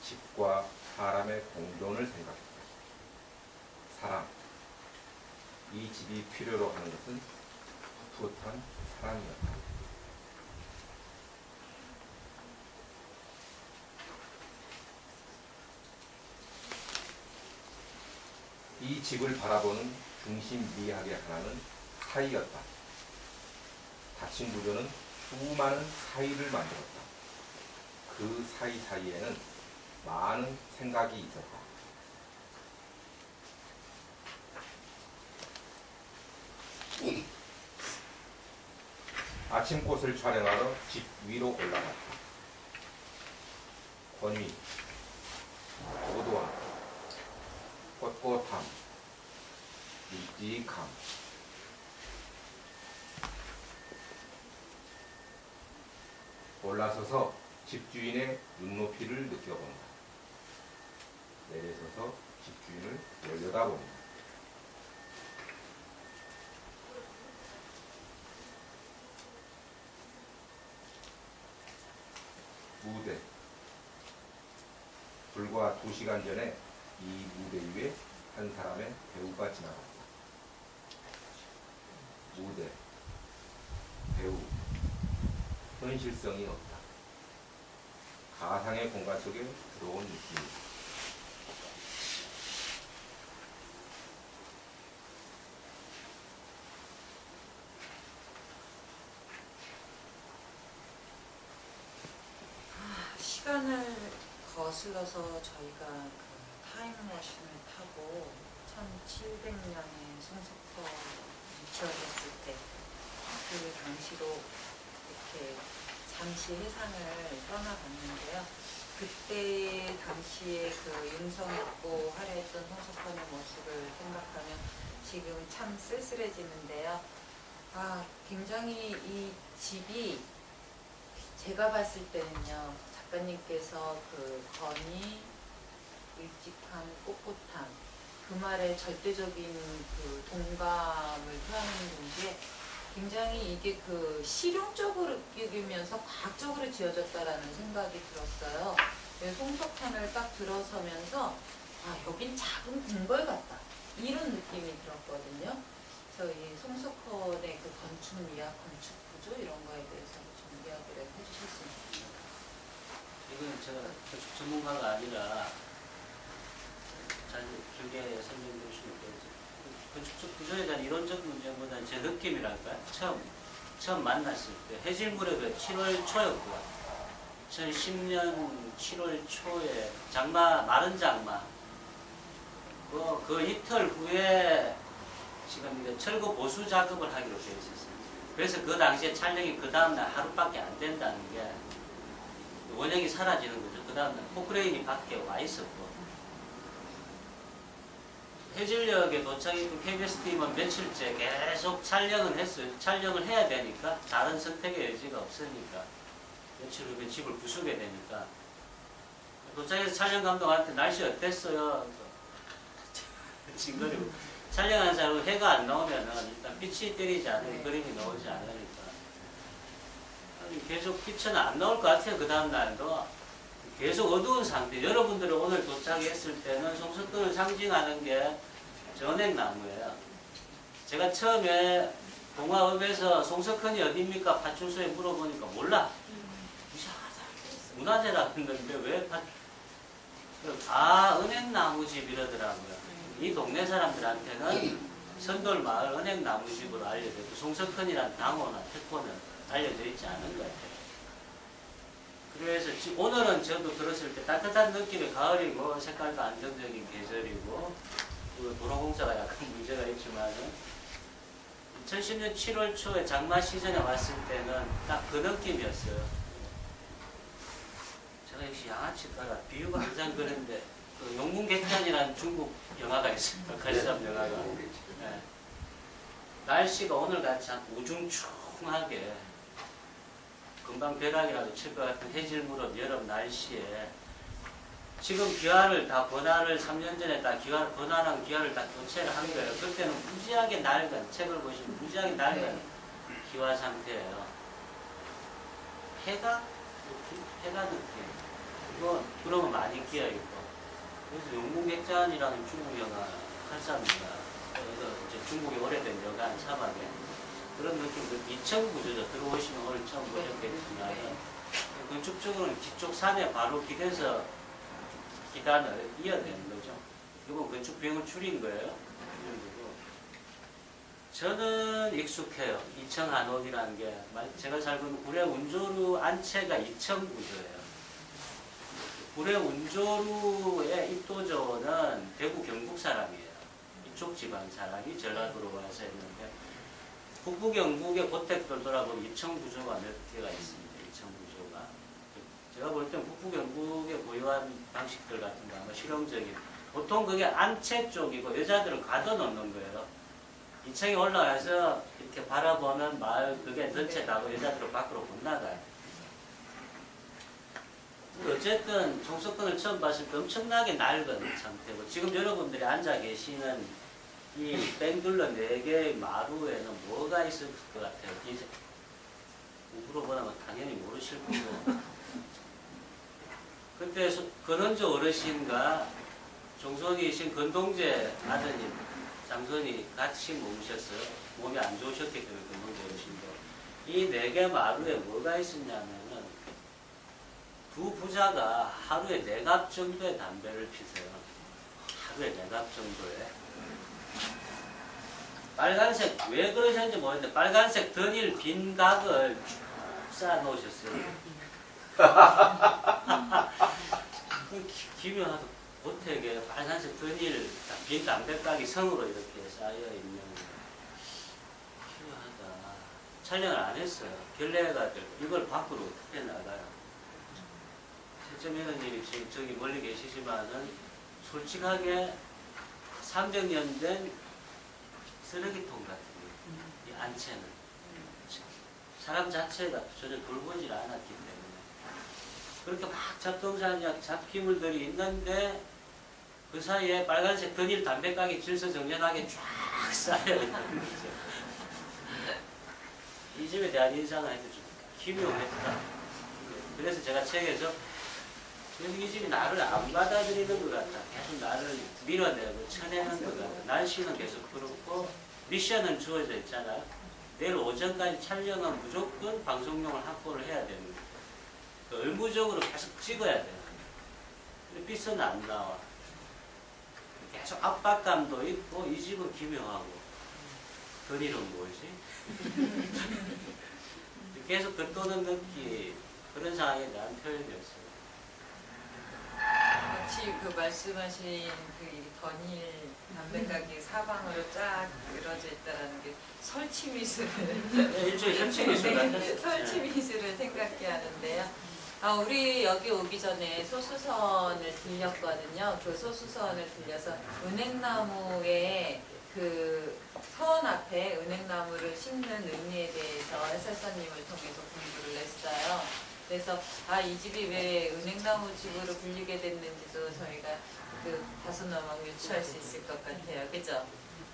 집과 사람의 공존을 생각했다. 사람. 이 집이 필요로 하는 것은 풋풋한 사랑이었다. 이 집을 바라보는 중심 미학의 하나는 사이였다. 닫힌 구조는 수많은 사이를 만들었다. 그 사이사이에는 많은 생각이 있었다. 아침꽃을 촬영하러 집 위로 올라갔다. 권위, 고도함, 꼿꼿함, 묵직함. 올라서서 집주인의 눈높이를 느껴본다. 내려서서 집주인을 올려다본다. 무대. 불과 2시간 전에 이 무대 위에 한 사람의 배우가 지나갔다. 무대, 배우, 현실성이 없다. 가상의 공간 속에 들어온 느낌이다. 거슬러서 저희가 그 타임머신을 타고 1700년에 송석호 유치원했을 때 그 당시로 이렇게 잠시 해상을 떠나갔는데요. 그때 당시에 그 윤성 있고 화려했던 송석헌의 모습을 생각하면 지금 참 쓸쓸해지는데요. 아, 굉장히 이 집이 제가 봤을 때는요, 작가님께서 그 건이 일찍한 꼿꼿함, 그 말에 절대적인 그 동감을 표하는 동시에 굉장히 이게 그 실용적으로 느끼면서 과학적으로 지어졌다라는 생각이 들었어요. 송석헌을 딱 들어서면서 아, 여긴 작은 궁궐 같다, 이런 느낌이 들었거든요. 그래서 이 송석헌의 그 건축 미학, 건축 구조 이런 거에 대해서 좀 이야기를 해주셨으면 좋겠습니다. 이건 제가 건축 전문가가 아니라 잘 길게 설명드릴 수는 없겠죠. 건축적 구조에 대한 이론적 문제보다는 제 느낌이랄까요? 처음 만났을 때 해질무렵에 7월 초였고요. 2010년 7월 초에 장마, 마른 장마, 그 이틀 후에 지금 이제 철거 보수 작업을 하기로 되어 있었어요. 그래서 그 당시에 촬영이 그 다음날 하루밖에 안 된다는 게 원형이 사라지는 거죠. 그 다음날 포크레인이 밖에 와 있었고, 해질녘에 도착했고 KBS 팀은 며칠째 계속 촬영을 했어요. 촬영을 해야 되니까, 다른 선택의 여지가 없으니까, 며칠 후에 집을 부수게 되니까, 도착해서 촬영 감독한테 날씨 어땠어요? 징그리고 촬영하는 사람은 해가 안 나오면은 일단 빛이 때리지 않으면 그림이 나오지 않으니까 계속 빛은 안 나올 것 같아요. 그 다음날도 계속 어두운 상태. 여러분들이 오늘 도착했을 때는 송석헌을 상징하는 게 전액나무예요. 제가 처음에 동화읍에서 송석헌이 어디입니까? 파출소에 물어보니까 몰라. 문화재라 했는데 왜 은행나무집 이러더라고요. 이 동네 사람들한테는 선돌마을 은행나무집으로 알려졌고 송석헌이란 당호나 태포는 알려져 있지 않은 것 같아요. 그래서 오늘은 저도 들었을 때 따뜻한 느낌의 가을이고 색깔도 안정적인 계절이고 도로공사가 약간 문제가 있지만은 2010년 7월 초에 장마 시즌에 왔을 때는 딱 그 느낌이었어요. 제가 역시 양아치가라 비유가 항상 그런데 그 용문객잔이라는 중국 영화가 있습니다. 칼싸움 영화가. 네. 날씨가 오늘같이 한 우중충하게 금방 벼락이라도 칠 것 같은 해질무렵 여름 날씨에 지금 기와를 다 번화를 3년 전에 다 번화랑 기와를 다 교체를 한 거예요. 그때는 무지하게 낡은, 책을 보시면 무지하게 낡은 기와 상태예요. 해가 느낌. 그러면 많이 끼어있고. 그래서 용문객잔이라는 중국 영화, 칼싸움입니다. 이제 중국의 오래된 여간 사막에 그런 느낌, 그 2층 구조죠. 들어오시면 오늘 처음 보셨겠지만 건축적으로는 뒤쪽 산에 바로 기대서 기단을 이어내는 거죠. 이건 건축 비용을 줄인 거예요. 저는 익숙해요. 2층 한옥이라는 게 제가 살고 있는 구례 운조루 안채가 2층 구조예요. 구례 운조루의 입도조는 대구 경북 사람이에요. 이쪽 지방 사람이 전라도로 와서 했는데 북부 경북의 고택들 돌아보면 2층 구조가 몇 개가 있습니다. 2층 구조가. 제가 볼 땐 북부 경북의 고유한 방식들 같은 거 아마 실용적인. 보통 그게 안채 쪽이고 여자들은 가둬놓는 거예요. 2층에 올라가서 이렇게 바라보는 마을 그게 전체 다고 여자들은 밖으로 못 나가요. 어쨌든 송석헌을 처음 봤을 때 엄청나게 낡은 상태고 지금 여러분들이 앉아 계시는 이 뺑둘러 4개의 마루에는 뭐가 있을 것 같아요? 이제 우부로 보면 당연히 모르실 거고 그때 건원조 어르신과 종손이신 건동제 아드님 장손이 같이 모으셨어요. 몸이 안 좋으셨기 때문에 건동제 어르신도 이 4개 마루에 뭐가 있었냐면은 두 부자가 하루에 4갑 정도의 담배를 피세요. 하루에 4갑 정도에. 빨간색, 왜 그러셨는지 모르겠는데 빨간색 던일 빈 각을 쭉 쌓아 놓으셨어요. 기묘하도 고택에 빨간색 근일 빈 담배가기 성으로 이렇게 쌓여 있는 기묘하다. 촬영을 안 했어요. 결례가 되고 이걸 밖으로 어떻게 나가요? 최정현님이 지금 저기 멀리 계시지만은 솔직하게 300년 된 쓰레기통 같은 이 안채는 사람 자체가 전혀 돌보질 않았기 때문에 그렇게 막 잡동사니악 잡기물들이 있는데 그 사이에 빨간색 근일 담배가게 질서정연하게 쫙 쌓여있는 거죠. 이 집에 대한 인상은 아주 좀 기묘했다. 그래서 제가 책에서 이 집이 나를 안 받아들이는 것 같다. 계속 나를 밀어내고 쳐내는 것 같다. 날씨는 계속 그렇고 미션은 주어져 있잖아요. 내일 오전까지 촬영은 무조건 방송용을 확보를 해야 됩니다. 의무적으로 계속 찍어야 돼요. 근데 삐서는 안 나와. 계속 압박감도 있고 이 집은 기묘하고 근일은 뭐지? 계속 겉도는 느낌 그런 상황에 대한 표현이었어요. 마치 그 말씀하신 그 건일 담배가게 사방으로 쫙 늘어져 있다라는 게 설치 미술을 일종의 설치 미술 같은 설치 미술을 생각해 하는데요. 우리 여기 오기 전에 소수선을 들렸거든요. 그 소수선을 들려서 은행나무에 그 선 앞에 은행나무를 심는 의미에 대해서 해설사님을 통해서 공부를 했어요. 그래서 이 집이 왜 은행나무 집으로 불리게 됐는지도 저희가 그 다소나막 유추할 수 있을 것 같아요. 그죠?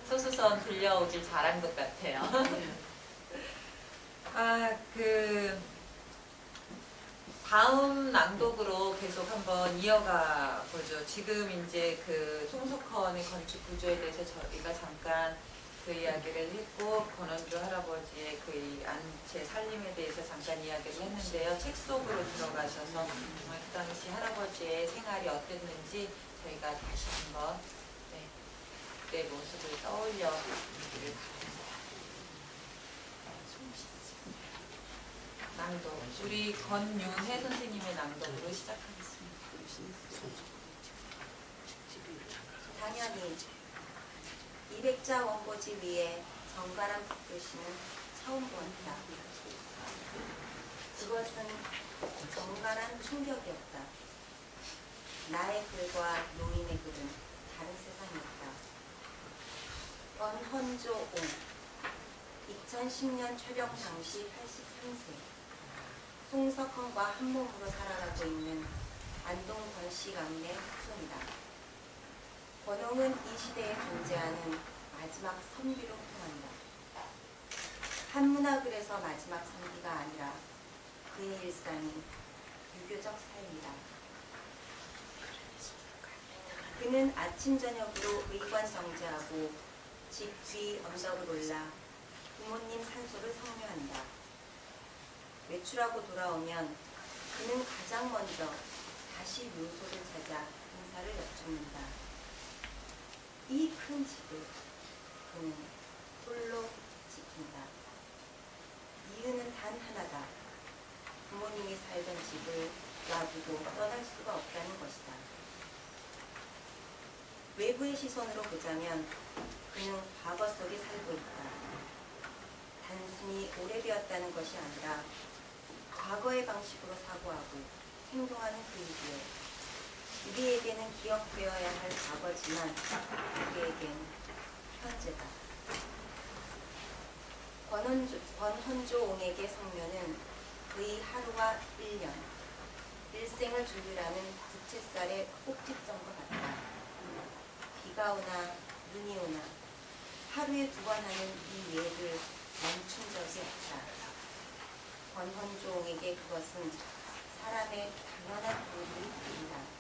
소수선 들려오길 잘한 것 같아요. 다음 낭독으로 계속 한번 이어가 보죠. 지금 이제 그 송석헌의 건축 구조에 대해서 저희가 잠깐 그 이야기를 했고, 권원주 할아버지의 그 안채 살림에 대해서 잠깐 이야기를 했는데요. 책 속으로 들어가셔서 정말 그 당시 할아버지의 생활이 어땠는지 저희가 다시 한번 그때 모습을 떠올려 보기를 바랍니다. 낭독. 우리 권윤혜 선생님의 낭독으로 시작하겠습니다. 당연히 200자 원고지 위에 정갈한 붓글씨는 처음 보았다. 그것은 정갈한 충격이었다. 나의 글과 노인의 글은 다른 세상이었다. 권헌조 옹 2010년 촬영 당시 83세 송석헌과 한 몸으로 살아가고 있는 안동 권씨 가문의 후손이다. 권옹은 이 시대에 존재하는 마지막 선비로 통한다. 한문학을에서 마지막 선비가 아니라 그의 일상이 유교적 삶이다. 그는 아침 저녁으로 의관 정제하고 집 뒤 언덕을 올라 부모님 산소를 성묘한다. 외출하고 돌아오면 그는 가장 먼저 다시 묘소를 찾아 인사를 여쭙는다. 이 큰 집을 그는 홀로 지킨다. 이유는 단 하나다. 부모님이 살던 집을 놔두고 떠날 수가 없다는 것이다. 외부의 시선으로 보자면 그는 과거 속에 살고 있다. 단순히 오래되었다는 것이 아니라 과거의 방식으로 사고하고 행동하는 그이기에 우리에게는 기억되어야 할 과거지만 우리에겐 현재다. 권헌조옹에게 성묘는 그의 하루와 1년, 일생을 조율하는 부채살의 꼭지점과 같다. 비가 오나 눈이 오나 하루에 2번 하는 이 예를 멈춘 적이 없다. 권헌조옹에게 그것은 사람의 당연한 도리일 뿐이다.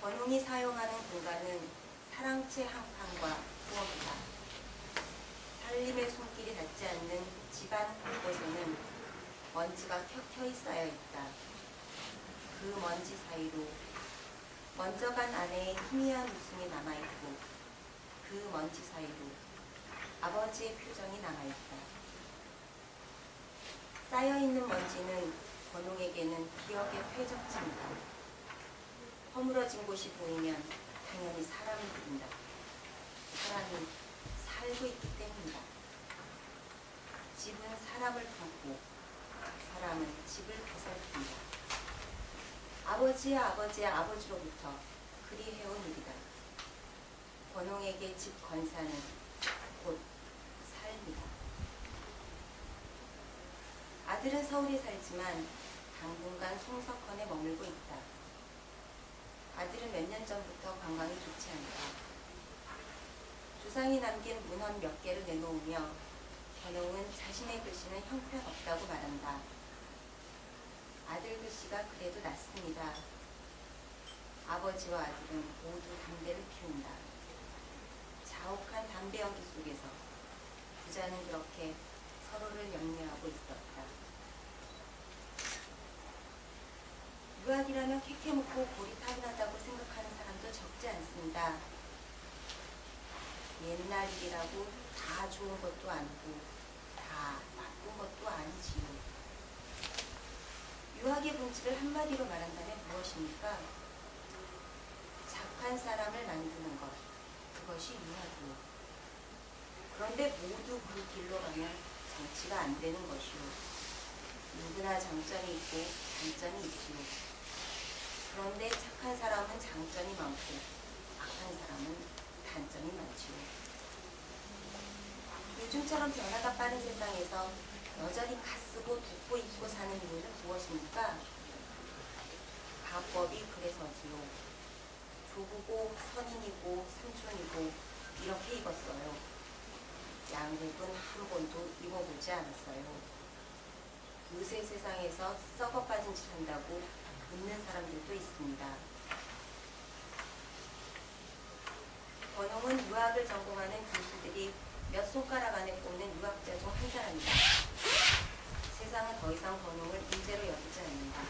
권옹이 사용하는 공간은 사랑채 한 칸과 부엌이다. 살림의 손길이 닿지 않는 집안 곳곳에는 먼지가 켜켜이 쌓여 있다. 그 먼지 사이로 먼저 간 아내의 희미한 웃음이 남아있고 그 먼지 사이로 아버지의 표정이 남아있다. 쌓여있는 먼지는 권홍에게는 기억의 회적지입니다. 허물어진 곳이 보이면 당연히 사람이 보인다. 사람이 살고 있기 때문이다. 집은 사람을 품고 사람은 집을 보살핀다. 아버지의 아버지의 아버지로부터 그리 해온 일이다. 권홍에게 집 건사는 곧 삶이다. 아들은 서울에 살지만 당분간 송석헌에 머물고 있다. 아들은 몇 년 전부터 건강이 좋지 않다. 조상이 남긴 문헌 몇 개를 내놓으며 권홍은 자신의 글씨는 형편없다고 말한다. 아들 글씨가 그래도 낫습니다. 아버지와 아들은 모두 담배를 피운다. 자욱한 담배 연기 속에서 부자는 그렇게 서로를 염려하고 있었다. 유학이라면 캐캐묻고 고리타분하다고 생각하는 사람도 적지 않습니다. 옛날 일이라고 다 좋은 것도 아니고 다 나쁜 것도 아니지요. 유학의 본질을 한마디로 말한다면 무엇입니까? 착한 사람을 만드는 것, 그것이 유학이요. 그런데 모두 그 길로 가면 정치가 안 되는 것이요. 누구나 장점이 있고 단점이 있지요. 그런데 착한 사람은 장점이 많고 악한 사람은 단점이 많지요. 요즘처럼 변화가 빠른 세상에서 여전히 갓쓰고 돋보 입고 사는 이유는 무엇입니까? 가법이 그래서지요. 조부고 선인이고 삼촌이고 이렇게 입었어요. 양복은 한 번도 입어보지 않았어요. 요새 세상에서 썩어 빠진 짓 한다고 웃는 사람들도 있습니다. 권홍은 유학을 전공하는 교수들이 몇 손가락 안에 꼽는 유학자 중 한 사람이다. 세상은 더 이상 권홍을 인재로 여기지 않는다.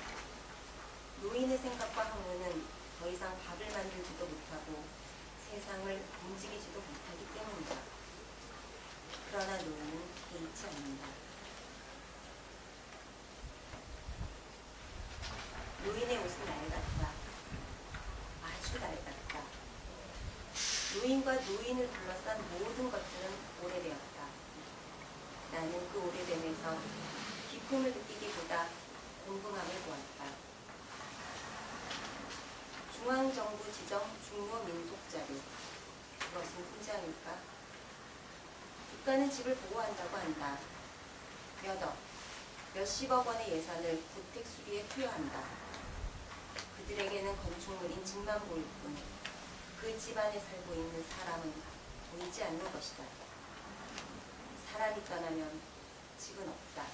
노인의 생각과 학문은 더 이상 밥을 만들지도 못하고 세상을 움직이지도 못하기 때문이다. 그러나 노인은 개의치 않는다. 노인의 옷은 낡았다. 아주 낡았다. 노인과 노인을 둘러싼 모든 것들은 오래되었다. 나는 그 오래됨에서 기품을 느끼기보다 공분함을 보았다. 중앙정부 지정 중요 민속자료. 그것은 훈장일까? 국가는 집을 보호한다고 한다. 몇 억, 몇십억 원의 예산을 구택 수리에 투여한다. 그들에게는 건축물인 집만 보일 뿐 그 집안에 살고 있는 사람은 보이지 않는 것이다. 사람이 떠나면 집은 없다.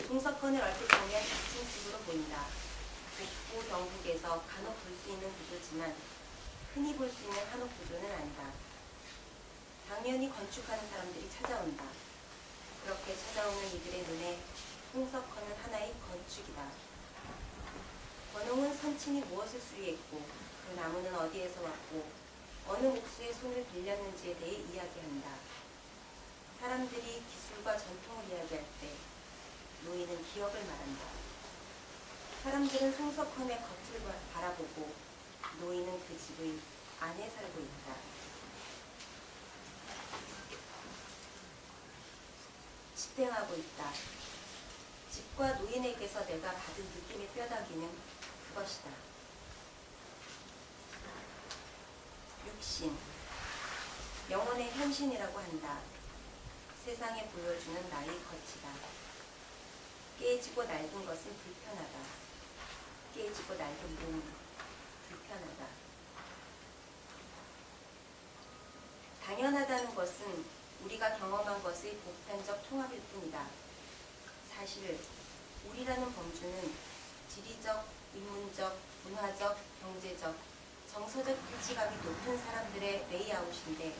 송석헌을 얼핏 보면 2층 집으로 보인다. 북부 경북에서 간혹 볼 수 있는 구조지만 흔히 볼 수 있는 한옥 구조는 아니다. 당연히 건축하는 사람들이 찾아온다. 그렇게 찾아오는 이들의 눈에 송석헌은 하나의 건축이다. 권홍은 선친이 무엇을 수리했고 그 나무는 어디에서 왔고 어느 목수의 손을 빌렸는지에 대해 이야기한다. 사람들이 기술과 전통을 이야기할 때 노인은 기억을 말한다. 사람들은 송석헌의 겉을 바라보고 노인은 그 집의 안에 살고 있다. 집행하고 있다. 집과 노인에게서 내가 받은 느낌의 뼈다귀는 그것이다. 육신, 영혼의 현신이라고 한다. 세상에 보여주는 나의 거치다. 깨지고 낡은 것은 불편하다. 깨지고 낡은 몸, 불편하다. 당연하다는 것은 우리가 경험한 것의 보편적 총합일 뿐이다. 사실 우리라는 범주는 지리적, 인문적, 문화적, 경제적, 정서적 일치감이 높은 사람들의 레이아웃인데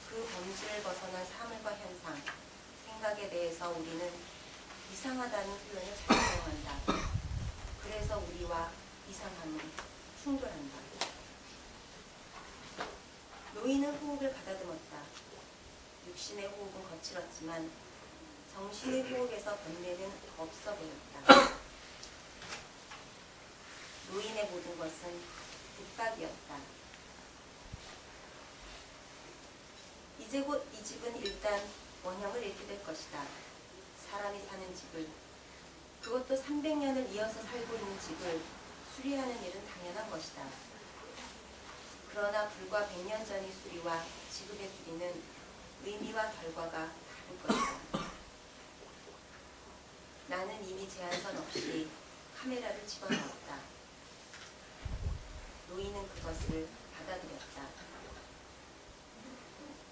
그 범주를 벗어난 사물과 현상, 생각에 대해서 우리는 이상하다는 표현을 잘 사용한다. 그래서 우리와 이상함은 충돌한다. 노인은 호흡을 가다듬었다. 육신의 호흡은 거칠었지만 정신의 호흡에서 번뇌는 없어 보였다. 노인의 모든 것은 뒷박이었다. 이제 곧 이 집은 일단 원형을 잃게 될 것이다. 사람이 사는 집을, 그것도 300년을 이어서 살고 있는 집을 수리하는 일은 당연한 것이다. 그러나 불과 100년 전의 수리와 지금의 수리는 의미와 결과가 다를 것이다. 나는 이미 제한선 없이 카메라를 집어넣었다. 노인은 그것을 받아들였다.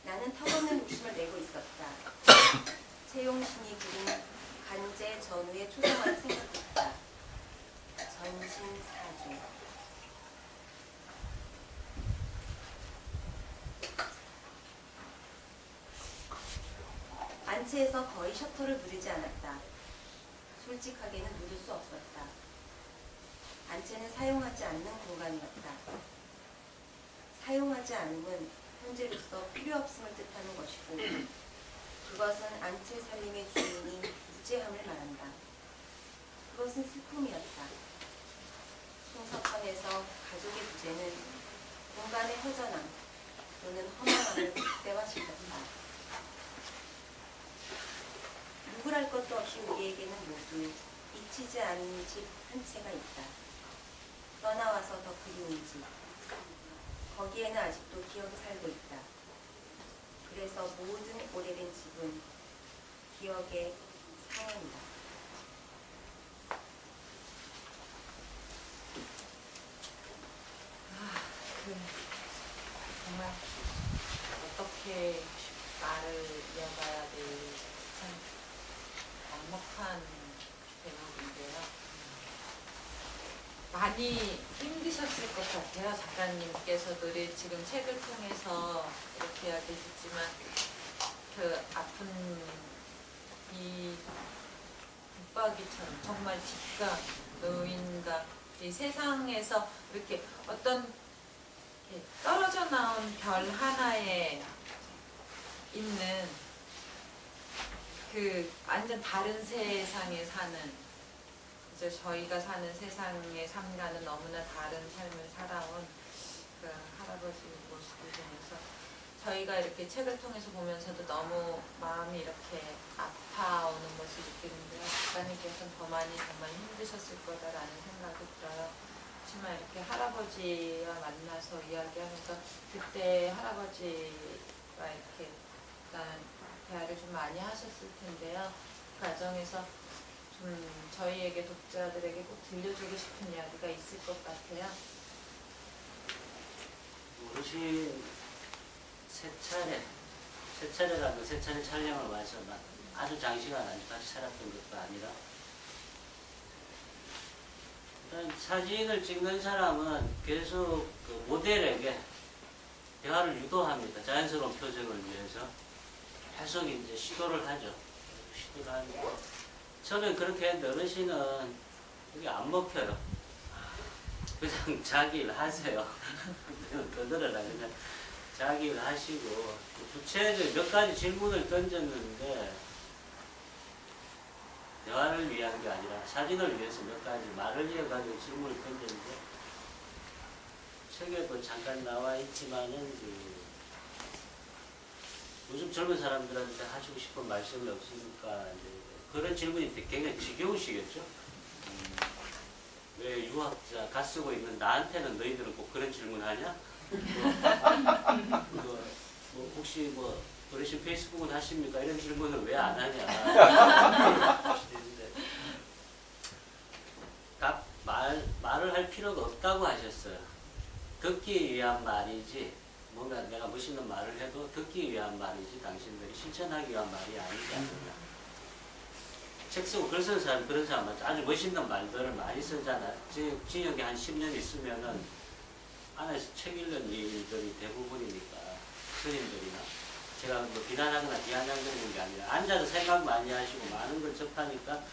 나는 턱없는 욕심을 내고 있었다. 채용신이 그린 간제 전후의 초상화를 생각했다. 전신사주. 안채에서 거의 셔터를 누르지 않았다. 솔직하게는 누를 수 없었다. 안채는 사용하지 않는 공간이었다. 사용하지 않음은 현재로서 필요 없음을 뜻하는 것이고, 그것은 안채 살림의 주인이 무죄함을 말한다. 그것은 슬픔이었다. 송석헌에서 가족의 부재는 공간의 허전함 또는 허망함을 극대화시켰다. 누구랄 것도 없이 우리에게는 모두 잊히지 않은 집 한 채가 있다. 떠나와서 더 그리운 집. 거기에는 아직도 기억이 살고 있다. 그래서 모든 오래된 집은 기억의 상흔이다. 정말 어떻게 말을 이어가야 될지 참 막막한 대목인데요. 많이 힘드셨을 것 같아요. 작가님께서도 지금 책을 통해서 이렇게 이야기해주지만 그 아픈 이 붙박이처럼 정말 집과 노인과 이 세상에서 이렇게 어떤 떨어져 나온 별 하나에 있는 그 완전 다른 세상에 사는, 이제 저희가 사는 세상의 삶과는 너무나 다른 삶을 살아온 그 할아버지 모습을 보면서 저희가 이렇게 책을 통해서 보면서도 너무 마음이 이렇게 아파오는 것을 느끼는데요. 작가님께서는 더 많이 정말 힘드셨을 거다라는 생각이 들어요. 하지만 이렇게 할아버지와 만나서 이야기하면서 그때 할아버지와 이렇게 대화를 좀 많이 하셨을 텐데요. 그 과정에서 좀 저희에게, 독자들에게 꼭 들려주고 싶은 이야기가 있을 것 같아요. 어르신 세 차례라도 세 차례 촬영을 와서 아주 장시간 아주 같이 살았던 것도 아니라, 일단 사진을 찍는 사람은 계속 그 모델에게 대화를 유도합니다. 자연스러운 표정을 위해서 계속 이제 시도를 하죠. 시도를 하는데 저는 그렇게 했는데 어르신은 그게 안 먹혀요. 그냥 자기 일 하세요. 떠들어라. 그냥 자기 일 하시고, 구체적으로 몇 가지 질문을 던졌는데 대화를 위한 게 아니라 사진을 위해서 몇 가지 말을 이어가지고 질문을 던졌는데, 책에도 잠깐 나와 있지만은 요즘 젊은 사람들한테 하시고 싶은 말씀이 없으니까 이제 그런 질문이 굉장히 지겨우시겠죠? 왜 유학자 가 쓰고 있는 나한테는 너희들은 꼭 그런 질문 하냐? 뭐 혹시 뭐 어르신 페이스북은 하십니까? 이런 질문을 왜 안 하냐? 말을 할 필요가 없다고 하셨어요. 듣기 위한 말이지, 뭔가 내가 멋있는 말을 해도 듣기 위한 말이지 당신들이 실천하기 위한 말이 아니지 않느냐. 책 쓰고 글 쓰는 사람, 그런 사람 아주 멋있는 말들을 많이 쓰잖아요. 징역에 한 10년 있으면은 안에서 책 읽는 일들이 대부분이니까, 스님들이나. 제가 뭐 비난하거나 비아냥거리는 게 아니라 앉아서 생각 많이 하시고 많은 걸 접하니까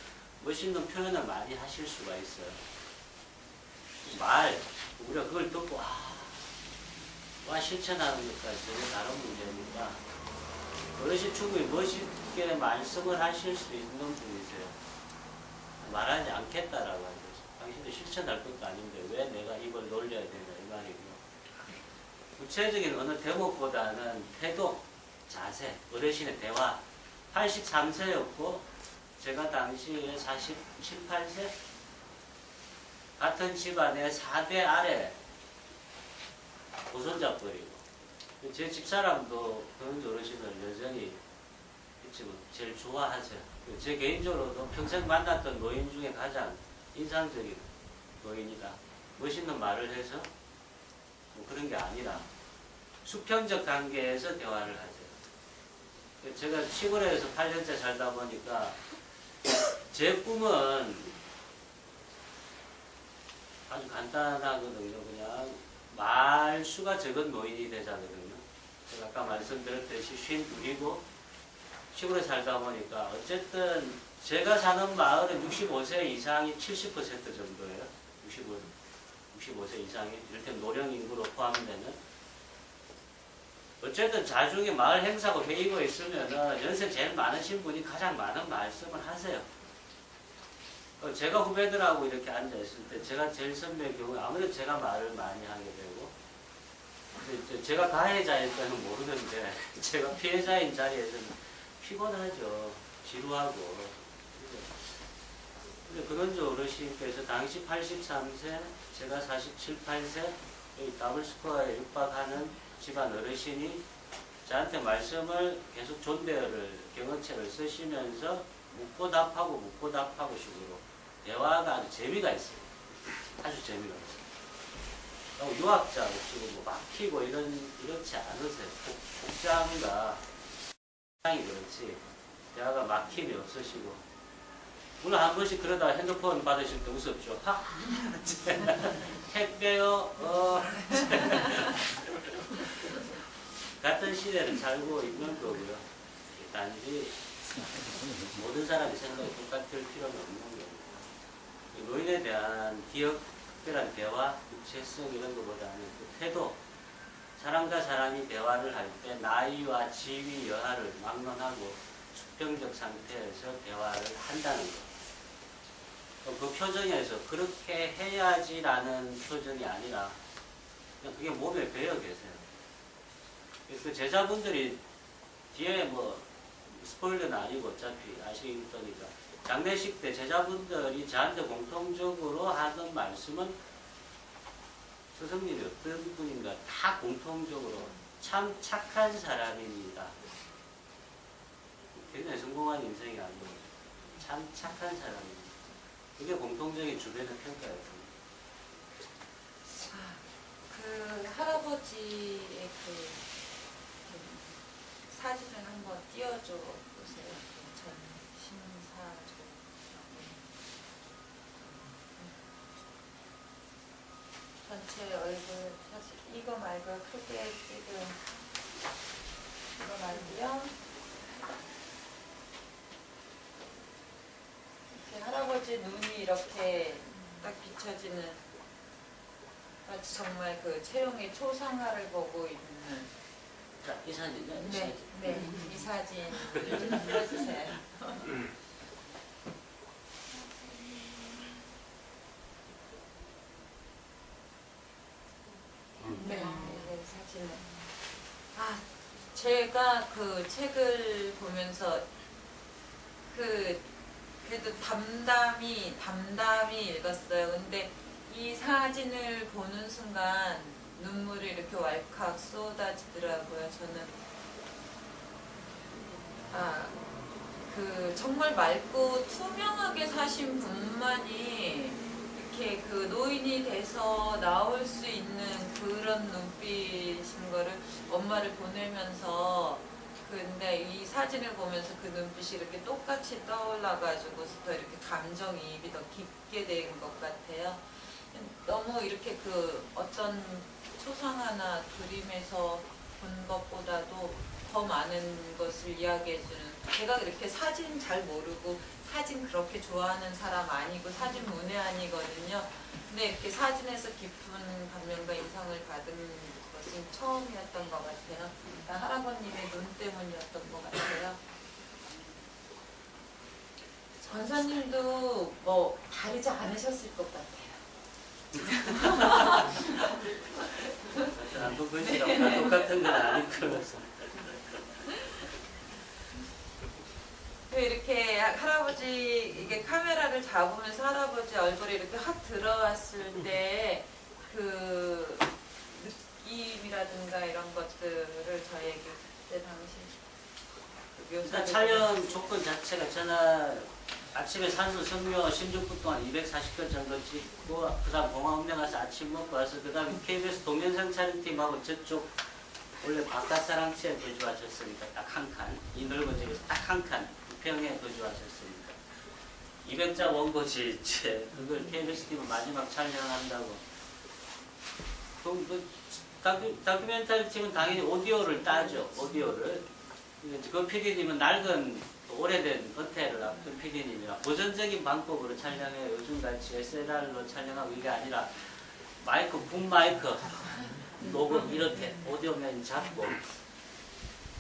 멋있는 표현을 많이 하실 수가 있어요. 우리가 그걸 듣고 와 실천하는 것까지 전혀 다른 문제니까 어르신 충분히 멋있게 말씀을 하실 수 있는 분이세요. 말하지 않겠다라고 하죠. 당신도 실천할 것도 아닌데 왜 내가 이걸 놀려야 되냐 이 말이고요. 구체적인 어느 대목보다는 태도, 자세, 어르신의 대화. 83세였고 제가 당시에 47, 8세 같은 집안의 4대 아래 고손잡벌이고 제 집사람도 그런 어르신을 여전히 지금 제일 좋아하세요. 제 개인적으로도 평생 만났던 노인 중에 가장 인상적인 노인이다. 멋있는 말을 해서 뭐 그런 게 아니라 수평적 관계에서 대화를 하죠. 제가 시골에서 8년째 살다 보니까 제 꿈은 아주 간단하거든요. 그냥 말수가 적은 노인이 되자거든요. 제가 아까 말씀드렸듯이 52이고 시골에 살다 보니까 어쨌든 제가 사는 마을은 65세 이상이 70% 정도예요. 65세 이상이 이를테면 노령 인구로 포함되는. 어쨌든 자중에 마을 행사고 회의고 있으면은 연세 제일 많으신 분이 가장 많은 말씀을 하세요. 제가 후배들하고 이렇게 앉아있을 때 제가 제일 선배의 경우에 아무래도 제가 말을 많이 하게 되고 제가 가해자일 때는 모르는데 제가 피해자인 자리에서는 피곤하죠. 지루하고. 근데 그런조 어르신께서 당시 83세, 제가 47, 8세 여기 더블 스코어에 육박하는 집안 어르신이 저한테 말씀을 계속 존대어를 경어체를 쓰시면서 묻고 답하고 식으로 대화가 아주 재미가 있어요. 아주 재미가 있어요. 유학자 지금 뭐 막히고 이렇지 않으세요. 복장과 복장이 그렇지 대화가 막힘이 없으시고 물론 한 번씩 그러다 핸드폰 받으실 때 웃었죠. 택배요. 같은 시대를 살고 있는 거고요. 단지 모든 사람이 생각이 똑같을 필요는 없는 거예요. 노인에 대한 기억, 특별한 대화, 구체성 이런 것보다는 그 태도, 사람과 사람이 대화를 할 때 나이와 지위, 여하를 막론하고 수평적 상태에서 대화를 한다는 것. 그 표정에서 그렇게 해야지라는 표정이 아니라 그냥 그게 몸에 배어 계세요. 그 제자분들이 뒤에 뭐 스포일러는 아니고 어차피 아시니까 장례식 때 제자분들이 저한테 공통적으로 하는 말씀은 스승님이 어떤 분인가 다 공통적으로 참 착한 사람입니다. 굉장히 성공한 인생이 아니고 참 착한 사람입니다. 그게 공통적인 주변의 평가였습니다. 그 할아버지의 그 사진을 한번 띄워줘 보세요. 전 심사조. 전체 얼굴 사진 이거 말고 크게 찍은 이거 말고요. 이렇게 할아버지 눈이 이렇게 딱 비춰지는 마치 정말 그 채용의 초상화를 보고 있는. 자, 이 사진이요? 네, 네, 이 사진 좀 들어주세요. 네, 네, 사진을. 아, 제가 그 책을 보면서 그래도 담담히 읽었어요. 근데 이 사진을 보는 순간 눈물이 이렇게 왈칵 쏟아지더라고요. 저는 그 정말 맑고 투명하게 사신 분만이 이렇게 그 노인이 돼서 나올 수 있는 그런 눈빛인 거를 엄마를 보내면서 근데 이 사진을 보면서 그 눈빛이 이렇게 똑같이 떠올라가지고서 더 이렇게 감정이입이 더 깊게 된 것 같아요. 너무 이렇게 그 어떤 초상화나 그림에서 본 것보다도 더 많은 것을 이야기해주는 제가 이렇게 사진 잘 모르고 사진 그렇게 좋아하는 사람 아니고 사진 문외한이거든요. 근데 이렇게 사진에서 깊은 감명과 인상을 받은 것은 지금 처음이었던 것 같아요. 그러니까 할아버님의 눈 때문이었던 것 같아요. 전사님도 뭐 다르지 않으셨을 것 같아요. 나도 글씨랑 다 똑같은 건 아니고서. 이렇게 할아버지 이게 카메라를 잡으면서 할아버지 얼굴이 이렇게 확 들어왔을 때 그 느낌이라든가 이런 것들을 저에게 그때 당시 일단 촬영 조건 자체가 전날 아침에 산소 성묘 16분 동안 240건 정도 찍고 그 다음 봉화운명 가서 아침 먹고 와서 그 다음에 KBS 동영상 촬영팀하고 저쪽 원래 바깥사랑채에 거주하셨으니까 딱 한 칸, 이 넓은 집에서 딱 한 칸, 부평에 거주하셨으니까 200자 원고지 이제 그걸 KBS 팀은 마지막 촬영한다고. 그럼 그 다큐멘터리 팀은 당연히 오디오를 따죠. 오디오를. 그 PD님은 낡은 오래된 은퇴를 앞둔 PD님이라 고전적인 방법으로 촬영해요. 요즘같이 SLR로 촬영하고 이게 아니라 마이크, 붐 마이크, 녹음 이렇게 오디오면 잡고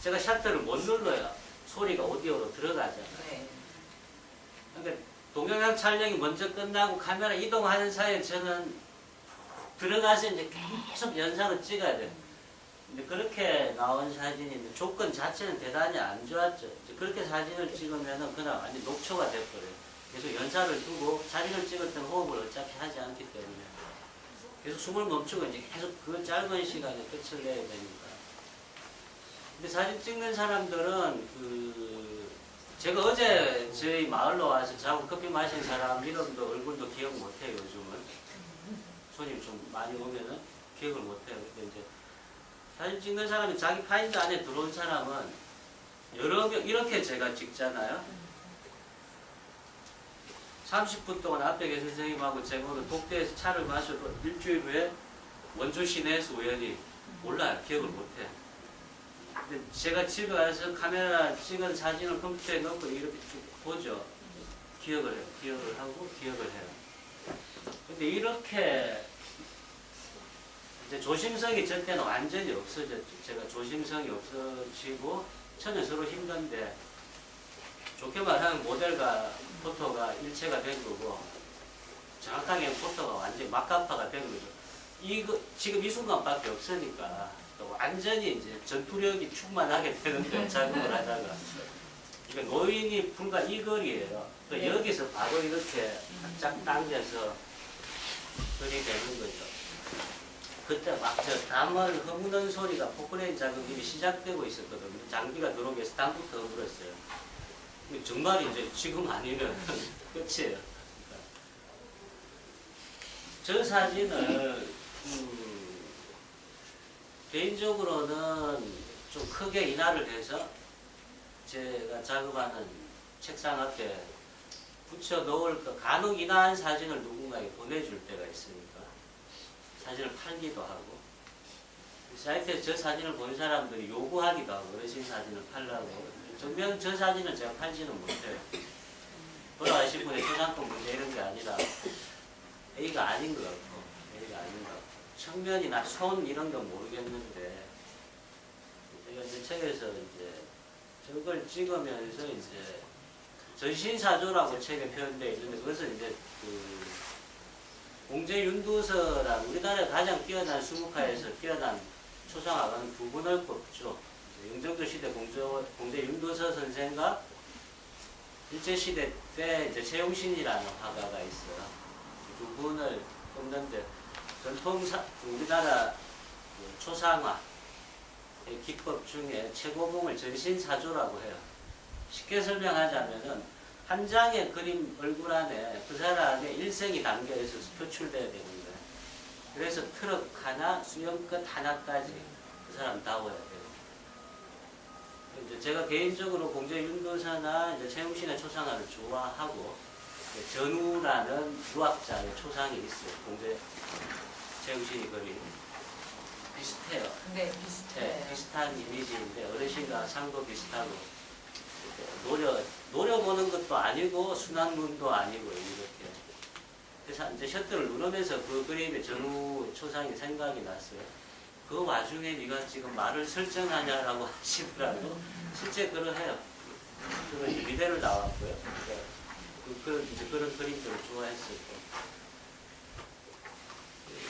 제가 셔터를 못 눌러요. 소리가 오디오로 들어가잖아요. 그러니까 동영상 촬영이 먼저 끝나고 카메라 이동하는 사이에 저는 들어가서 이제 계속 연상을 찍어야 돼요. 근데 그렇게 나온 사진인데 조건 자체는 대단히 안 좋았죠. 이제 그렇게 사진을 찍으면은 그냥 완전 녹초가 돼버려요. 계속 연사를 두고 사진을 찍을 때는 호흡을 어차피 하지 않기 때문에 계속 숨을 멈추고 이제 계속 그 짧은 시간에 끝을 내야 되니까. 근데 사진 찍는 사람들은 제가 어제 저희 마을로 와서 자고 커피 마신 사람 이름도 얼굴도 기억 못해요. 요즘은 손님 좀 많이 오면은 기억을 못해요. 근데 이제 사진 찍는 사람이 자기 파인드 안에 들어온 사람은 여러 명 이렇게 제가 찍잖아요. 30분 동안 앞에 선생님하고 제가 오늘 독대에서 차를 마셔도 일주일 후에 원주 시내에서 우연히 몰라요. 기억을 못해요. 근데 제가 집에 와서 카메라 찍은 사진을 컴퓨터에 넣고 이렇게 쭉 보죠. 기억을 해요. 기억을 하고 기억을 해요. 근데 이렇게 이제 조심성이 저 때는 완전히 없어졌죠. 제가 조심성이 없어지고 처음에 서로 힘든데 좋게 말하면 모델과 포토가 일체가 된 거고 정확하게 포토가 완전히 막가파가 된 거죠. 이거 지금 이 순간밖에 없으니까 또 완전히 이제 전투력이 충만하게 되는 거예요. 작업을 하다가. 그러니까 노인이 불과 이 거리예요. 또 여기서 바로 이렇게 쫙 당겨서 그리 되는 거죠. 그때 막 저 담을 허무는 소리가 포크레인 작업이 시작되고 있었거든요. 장비가 들어오기 위해서 담부터 허물었어요. 정말 이제 지금 아니면 끝이에요. 저 사진을 개인적으로는 좀 크게 인화를 해서 제가 작업하는 책상 앞에 붙여 놓을 거 간혹 인화한 사진을 누군가에게 보내줄 때가 있으니까 사진을 팔기도 하고 사이트에서 저 사진을 본 사람들이 요구하기도 하고 어르신 사진을 팔라고 정녕 저 사진을 제가 팔지는 못해요. 돌아가신 분의 저작권 문제 이런 게 아니라 A가 아닌 것 같고 A가 아닌 것 같고 측면이나 손 이런 건 모르겠는데 제가 이제 책에서 이제 저걸 찍으면서 이제 전신사조라고 책에 표현되어 있는데 그것은 이제 공제윤두서란 우리나라에 가장 뛰어난 수국화에서 뛰어난 초상화가는 두 분을 꼽죠. 영정조 시대 공제윤두서 선생과 일제시대 때 이제 최용신이라는 화가가 있어요. 두 분을 꼽는데 전통 우리나라 초상화 기법 중에 최고봉을 전신사조라고 해요. 쉽게 설명하자면은 한 장의 그림 얼굴 안에 그 사람의 일생이 담겨 있어서 표출돼야 되는 거예요. 그래서 트럭 하나, 수염끝 하나까지 그 사람 다워야 돼요. 이제 제가 개인적으로 공제윤도사나 이제 최용신의 초상화를 좋아하고 전우라는 유학자의 초상이 있어요. 공제 최용신이 그린 비슷해요. 네, 비슷해요. 네, 비슷한 이미지인데 어르신과 상도 비슷하고 노려보는 것도 아니고 순한 눈도 아니고 이렇게. 그래서 이제 셔터를 누르면서 그 그림의 전후 초상이 생각이 났어요. 그 와중에 네가 지금 말을 설정하냐라고 하시더라도 실제 그러해요. 그런 미대를 나왔고요. 이제 그런 그림들을 좋아했을 때.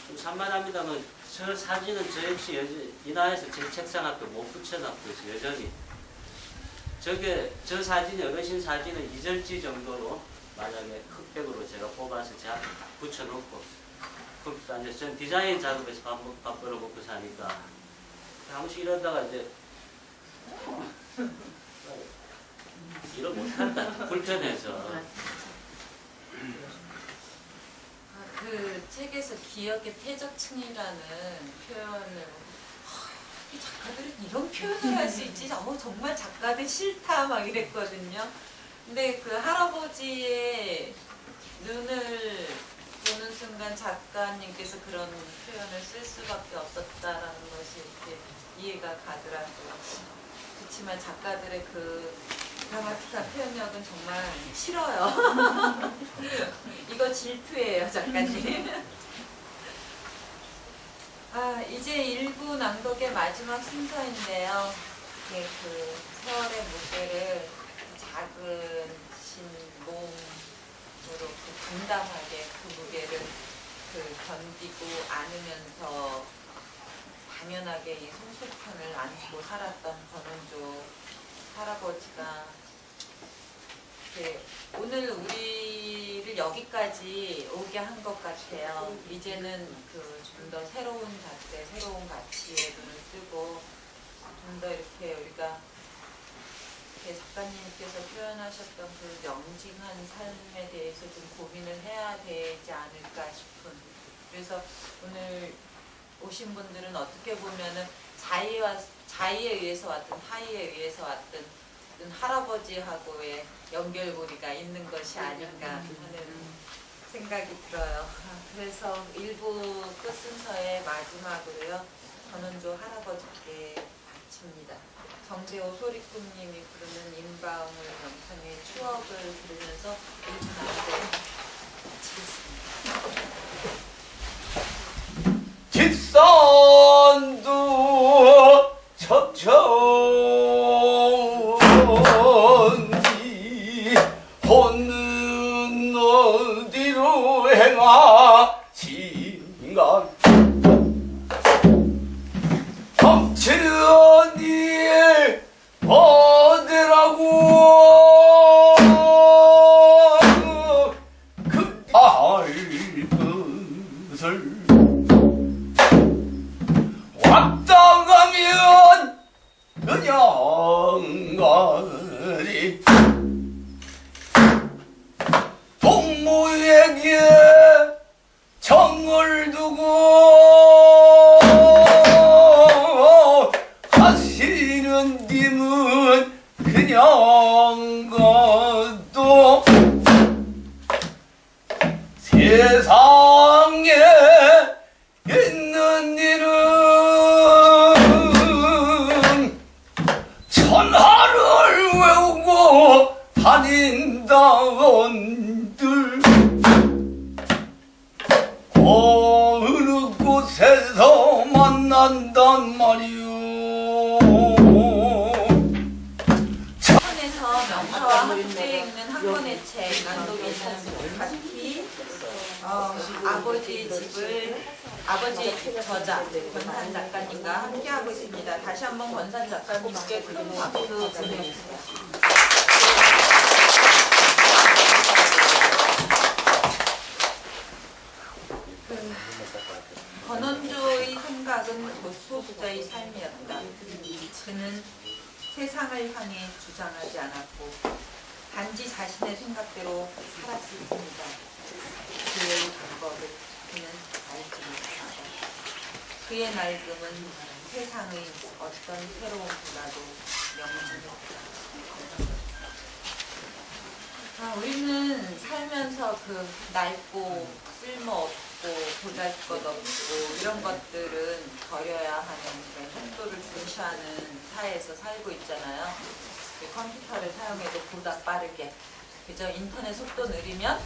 좀 산만합니다만 저 사진은 저 역시 인하에서 제 책상 앞에 못 붙여놨고 있어요. 여전히. 저 사진이 어르신 사진은 2절지 정도로 만약에 흑백으로 제가 뽑아서 제가 붙여놓고 전 디자인 작업에서 밥 벌어먹고 사니까 한 번씩 이러다가 이제 이러 못한다. 불편해서. 그 책에서 기억의 퇴적층이라는 표현을 이 작가들은 이런 표현을 할 수 있지. 정말 작가들 싫다 막 이랬거든요. 근데 그 할아버지의 눈을 보는 순간 작가님께서 그런 표현을 쓸 수밖에 없었다라는 것이 이렇게 이해가 가더라고요. 그렇지만 작가들의 그 드라마틱한 표현력은 정말 싫어요. 이거 질투예요, 작가님. 이제 1부 낭독의 마지막 순서인데요. 이렇게 그 세월의 무게를 작은 몸으로 담담하게 그 무게를 견디고 안으면서 당연하게 이 송수편을 안고 살았던 권은조 할아버지가 오늘 우리를 여기까지 오게 한 것 같아요. 이제는 좀 더 새로운 잣대, 새로운 가치에 눈을 뜨고 좀 더 이렇게 우리가 작가님께서 표현하셨던 그 명징한 삶에 대해서 좀 고민을 해야 되지 않을까 싶은. 그래서 오늘 오신 분들은 어떻게 보면은 자의에 의해서 왔든 하의에 의해서 왔든 할아버지하고의 연결고리가 있는 것이 아닌가 하는 생각이 들어요. 그래서 1부 끝 순서의 마지막으로요. 권은조 할아버지께 바칩니다. 정재호 소리꾼님이 부르는 인바움을 영상의 추억을 들으면서 1부 낭독 마치겠습니다. 뒷산도 첩천지 혼은 어디로 행하신가 덤치니 어디라고 그 알 것을 왔다 가면 그냥 가리 동무에게 정을 두고 하시는 님은 그냥 가도 세상에 있는 일은 천하를 외우고 다닌다원들 어느 곳에서 만난단 말이오. 학원에서 명서와 함께 읽는 학원의 책 낭독에는 각기 아버지의 집 저자 권산 작가님과 함께하고 있습니다. 다시 한번 권산 작가님께 큰 박수 보내주세요. 권은조의 생각은 소수자의 삶이었다. 그는 세상을 향해 주장하지 않았고 단지 자신의 생각대로 살았을 뿐이다. 그의 방법을 그는 알지 못한다. 그의 낡음은 세상의 어떤 새로운 변화도 명징했다. 우리는 살면서 그 낡고 쓸모없고 보잘것없고 이런 것들은 버려야 하는 그런 속도를 중시하는 사회에서 살고 있잖아요. 컴퓨터를 사용해도 보다 빠르게, 그죠? 인터넷 속도 느리면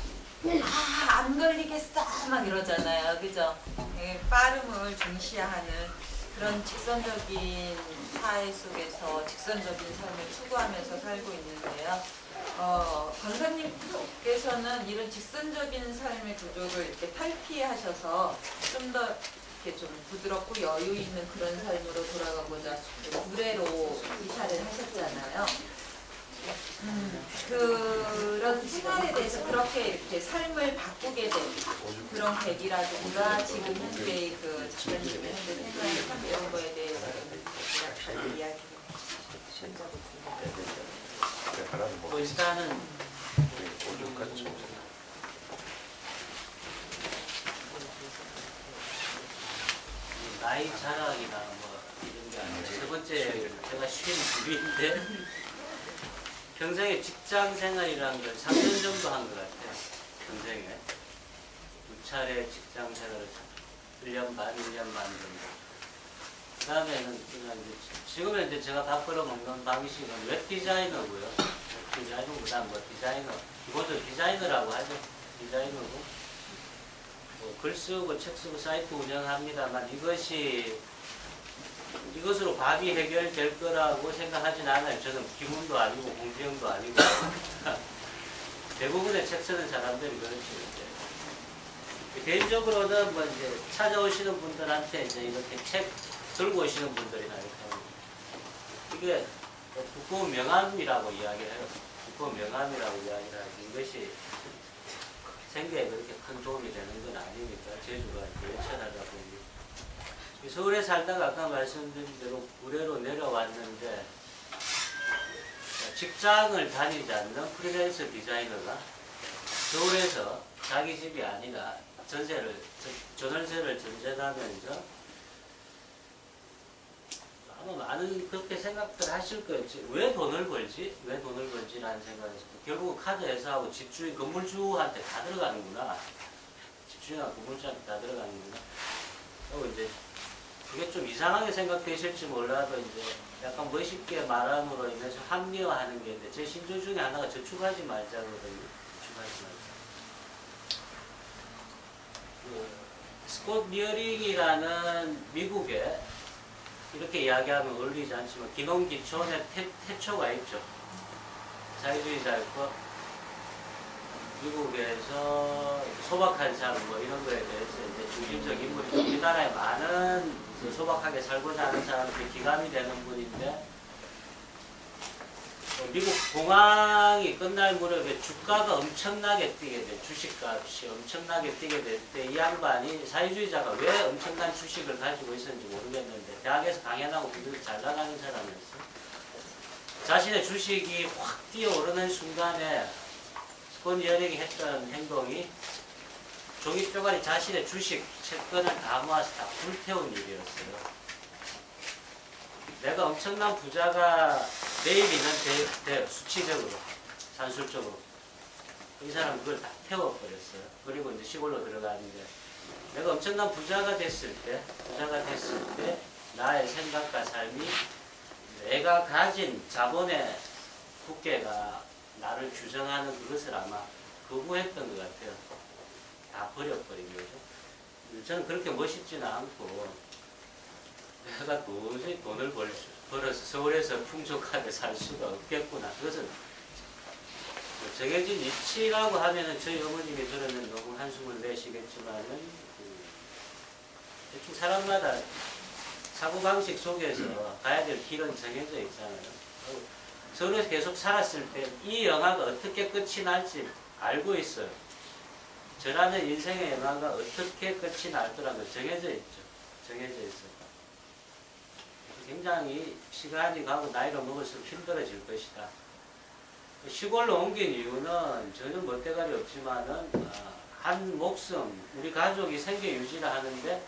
안 걸리겠어 막 이러잖아요, 그죠? 빠름을 중시하는 그런 직선적인 사회 속에서 직선적인 삶을 추구하면서 살고 있는데요. 강사님께서는 이런 직선적인 삶의 구조를 이렇게 탈피하셔서 좀 더 이렇게 좀 부드럽고 여유 있는 그런 삶으로 돌아가고자 구례로 이사를 하셨잖아요. 그런 생활에 대해서 그렇게 이렇게 삶을 바꾸게 된 그런 계기라든가 지금 현재 그 작가님의 현재 생활 이런 거에 대해서 좀 이야기를 뭐 일단은 나이 자랑이나 뭐 이런 게 아니라 세 번째 제가 쉰 부위인데 평생에 직장 생활이라는 걸 3년 정도 한 것 같아요. 평생에 2차례 직장 생활을 1년 반, 1년 반 정도. 그 다음에는 그냥 이제 지금은 이제 제가 밥 벌어 먹는 방식은 웹 디자이너고요. 웹 디자이너, 그 다음 뭐 디자이너. 기본적으로 디자이너라고 하죠. 디자이너고. 뭐 글 쓰고 책 쓰고 사이트 운영합니다만 이것으로 밥이 해결될 거라고 생각하진 않아요. 저는 김훈도 아니고 공지영도 아니고 대부분의 책 쓰는 사람들이 그렇죠. 개인적으로는 뭐 이제 찾아오시는 분들한테 이제 이렇게 책 들고 오시는 분들이나 이렇게 합니다. 이게 두꺼운 명함이라고 이야기해요. 두꺼운 명함이라고 이야기를 하지 이것이 생계에 그렇게 큰 도움이 되는 건 아니니까 제주가 열천하다 보니 서울에 살다가 아까 말씀드린 대로 구례로 내려왔는데 직장을 다니지 않는 프리랜서 디자이너가 서울에서 자기 집이 아니라 전월세를 전전하면서 아마 많은 그렇게 생각들 하실 거예요. 왜 돈을 벌지? 왜 돈을 벌지라는 생각에서 결국 카드 회사하고 집주인, 건물주한테 다 들어가는구나. 집주인하고 건물주한테 다 들어가는구나. 그리고 이제 그게 좀 이상하게 생각되실지 몰라도 이제 약간 멋있게 말함으로 인해서 합리화하는 게 있는데 제 신조 중에 하나가 저축하지 말자거든요. 저축하지 말자. 스콧 미어링이라는 미국에 이렇게 이야기하면 어울리지 않지만 기농기촌의 태초가 있죠. 자유주의자였고 미국에서 소박한 삶 뭐 이런 거에 대해서 이제 중심적 인물이죠. 우리나라에 많은 소박하게 살고자 하는 사람들이 기감이 되는 분인데 미국 공황이 끝날 무렵에 주가가 엄청나게 뛰게 돼. 주식값이 엄청나게 뛰게 될 때 이 양반이 사회주의자가 왜 엄청난 주식을 가지고 있었는지 모르겠는데 대학에서 강연하고 비교적 잘 나가는 사람이었어. 자신의 주식이 확 뛰어오르는 순간에 스콧 미어링이 했던 행동이 종이 쪼가리 자신의 주식 채권을 다 모아서 다 불태운 일이었어요. 내가 엄청난 부자가 내일이면 돼, 수치적으로, 산술적으로. 이 사람은 그걸 다 태워버렸어요. 그리고 이제 시골로 들어가는데, 내가 엄청난 부자가 됐을 때, 나의 생각과 삶이 내가 가진 자본의 국계가 나를 규정하는 그것을 아마 거부했던 것 같아요. 다 버려버린 거죠. 저는 그렇게 멋있지는 않고, 내가 도저히 돈을 벌어서 서울에서 풍족하게 살 수가 없겠구나. 그것은 정해진 이치라고 하면은 저희 어머님이 그러면 너무 한숨을 내시겠지만은 대충 사람마다 사고방식 속에서 가야 될 길은 정해져 있잖아요. 서울에서 계속 살았을 때 이 영화가 어떻게 끝이 날지 알고 있어요. 저라는 인생의 영화가 어떻게 끝이 날 거라는 걸 정해져 있죠. 정해져 있어요. 굉장히 시간이 가고 나이를 먹을수록 힘들어질 것이다. 시골로 옮긴 이유는 전혀 멋대가리 없지만은 한 목숨, 우리 가족이 생계 유지를 하는데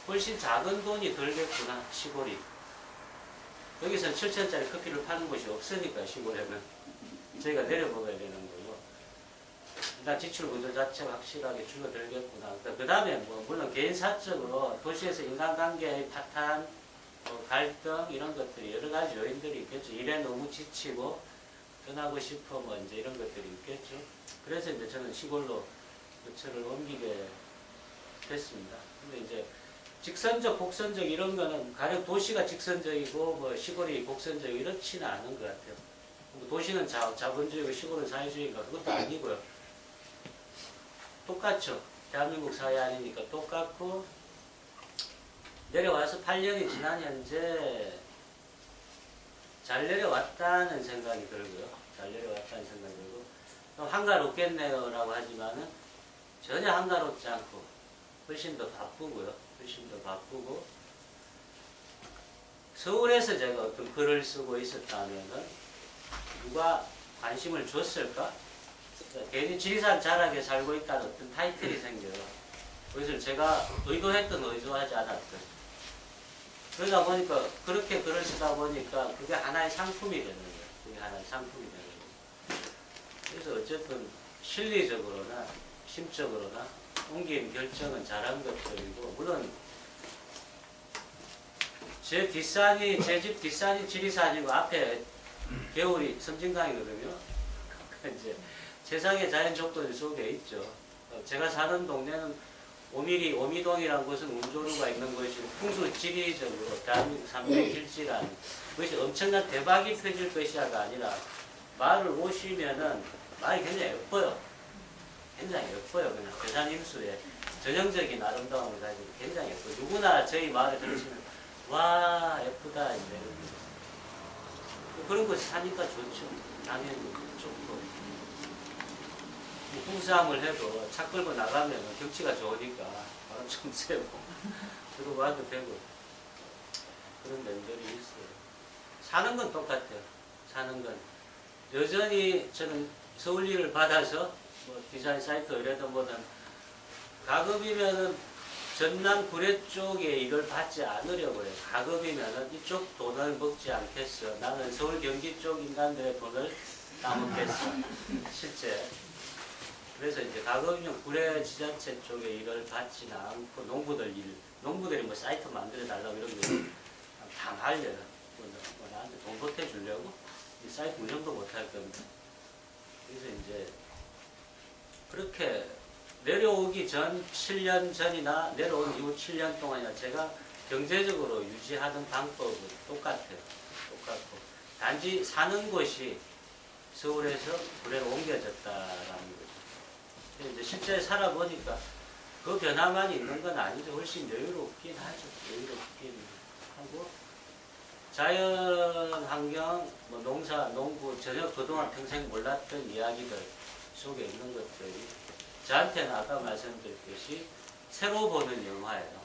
훨씬 작은 돈이 들겠구나, 시골이. 여기서는 7,000원짜리 커피를 파는 곳이 없으니까 시골에는 저희가 내려 먹어야 되는 거고. 일단 지출 구조 자체가 확실하게 줄어들겠구나. 그 다음에 뭐 물론 개인 사적으로 도시에서 인간관계의 파탄, 갈등 이런 것들이 여러 가지 요인들이 있겠죠. 일에 너무 지치고 떠나고 싶어 뭐 이제 이런 것들이 있겠죠. 그래서 이제 저는 시골로 거처를 옮기게 됐습니다. 근데 이제 직선적, 곡선적 이런 거는 가령 도시가 직선적이고 뭐 시골이 곡선적이고 이렇지는 않은 것 같아요. 뭐 도시는 자본주의고 시골은 사회주의가 그것도 아니고요. 똑같죠. 대한민국 사회 아니니까 똑같고 내려와서 8년이 지난 현재 잘 내려왔다는 생각이 들고요. 잘 내려왔다는 생각이 들고 한가롭겠네요 라고 하지만은 전혀 한가롭지 않고 훨씬 더 바쁘고요. 훨씬 더 바쁘고 서울에서 제가 어떤 글을 쓰고 있었다면은 누가 관심을 줬을까? 괜히 지리산 자락에 살고 있다는 어떤 타이틀이 생겨요. 그것을 제가 의도했던 의도하지 않았던 그러다 보니까 그렇게 글을 쓰다 보니까 그게 하나의 상품이 되는 거예요. 그게 하나의 상품이 되는 거예요. 그래서 어쨌든 실리적으로나 심적으로나 옮긴 결정은 잘한 것들이고 물론 제 집 뒷산이 지리산이고 앞에 개울이 섬진강이거든요. 이제 세상의 자연 조건 속에 있죠. 제가 사는 동네는 오미동이라는 곳은 운조루가 있는 곳이고 풍수 지리적으로 대한민국 300 길지라는 그것이 엄청난 대박이 펴질 것이야가 아니라 마을을 오시면은 마을이 굉장히 예뻐요. 굉장히 예뻐요. 그냥 대산임수에 전형적인 아름다움을 가지고 굉장히 예뻐요. 누구나 저희 마을에 들으시면 와 예쁘다 이제 그런 것이 사니까 좋죠. 당연히 좋고 풍수함을 해도 차 끌고 나가면 경치가 좋으니까 바람 좀 쐬고 들고 와도 되고 그런 면들이 있어요. 사는 건 똑같아요. 사는 건 여전히 저는 서울 일을 받아서 뭐 디자인 사이트 이래도 뭐든 가급이면은 전남 구례 쪽에 이걸 받지 않으려고 해요. 가급이면은 이쪽 돈을 먹지 않겠어. 나는 서울 경기 쪽 인간들의 돈을 따먹겠어. 실제. 그래서 이제 가급이면 구례 지자체 쪽에 일을 받지는 않고 농부들이 뭐 사이트 만들어 달라고 이런 거 다 말려요. 뭐 나한테 돈 보태주려고 이 사이트 운영도 못 할 겁니다. 그래서 이제 그렇게 내려오기 전 7년 전이나 내려온 이후 7년 동안이나 제가 경제적으로 유지하던 방법은 똑같아요. 똑같고 단지 사는 곳이 서울에서 구례로 옮겨졌다라는 거죠. 이제 실제 살아보니까 그 변화만 있는 건 아니죠. 훨씬 여유롭긴 하죠. 여유롭긴 하고 자연 환경, 뭐 농사, 농부 전혀 그동안 평생 몰랐던 이야기들 속에 있는 것들이 저한테는 아까 말씀드렸듯이 새로 보는 영화예요.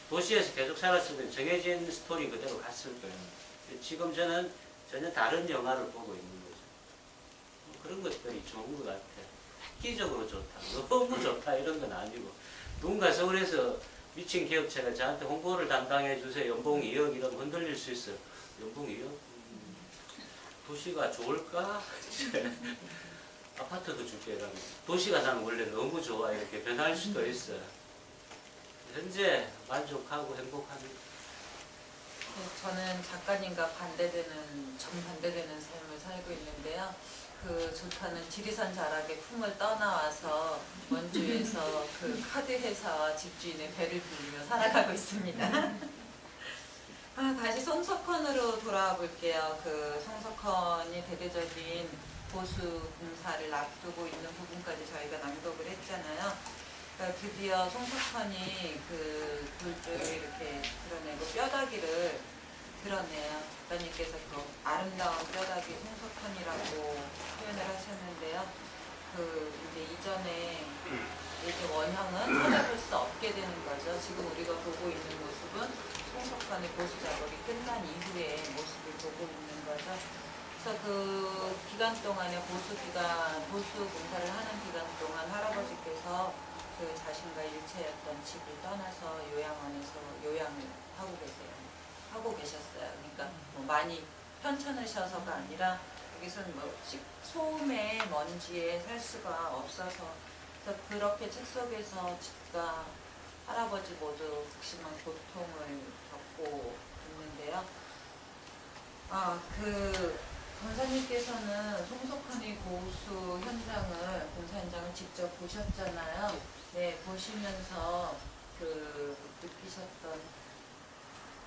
도시에서 계속 살았으면 정해진 스토리 그대로 갔을 거예요. 지금 저는 전혀 다른 영화를 보고 있는 거죠. 그런 것들이 좋은 것 같아요. 획기적으로 좋다, 너무 좋다 이런 건 아니고 누군가 서울에서 미친 기업체가 저한테 홍보를 담당해 주세요. 연봉 2억 이러면 흔들릴 수 있어요. 연봉 2억? 도시가 좋을까? 아파트도 줄게 이러면 도시가 나는 원래 너무 좋아 이렇게 변할 수도 있어요. 현재 만족하고 행복합니다. 저는 작가님과 정반대되는 삶을 살고 있는데요. 그 좋다는 지리산 자락의 품을 떠나와서 원주에서 그 카드 회사와 집주인의 배를 빌리며 살아가고 있습니다. 다시 송석헌으로 돌아와 볼게요. 그 송석헌이 대대적인 보수 공사를 앞두고 있는 부분까지 저희가 낭독을 했잖아요. 그러니까 드디어 송석헌이 그 굴줄을 이렇게 드러내고 뼈다귀를 드러내요. 작가님께서 그 아름다운 뼈다귀 송석헌이라고 표현을 하셨는데요. 그 이제 이전에 이제 원형은 찾아볼 수 없게 되는 거죠. 지금 우리가 보고 있는 모습은 송석헌의 보수 작업이 끝난 이후의 모습을 보고 있는 거죠. 그래서 그 기간 동안에 보수 공사를 하는 기간 동안 할아버지께서 그 자신과 일체였던 집을 떠나서 요양원에서 요양을 하고 계셨어요. 그러니까 뭐 많이 편찮으셔서가 아니라 여기서는 뭐 소음에 먼지에 살 수가 없어서 그래서 그렇게 책 속에서 집과 할아버지 모두 극심한 고통을 겪고 있는데요. 그 권사님께서는 송석헌의 고수 공사 현장을 직접 보셨잖아요. 네, 보시면서 그 느끼셨던?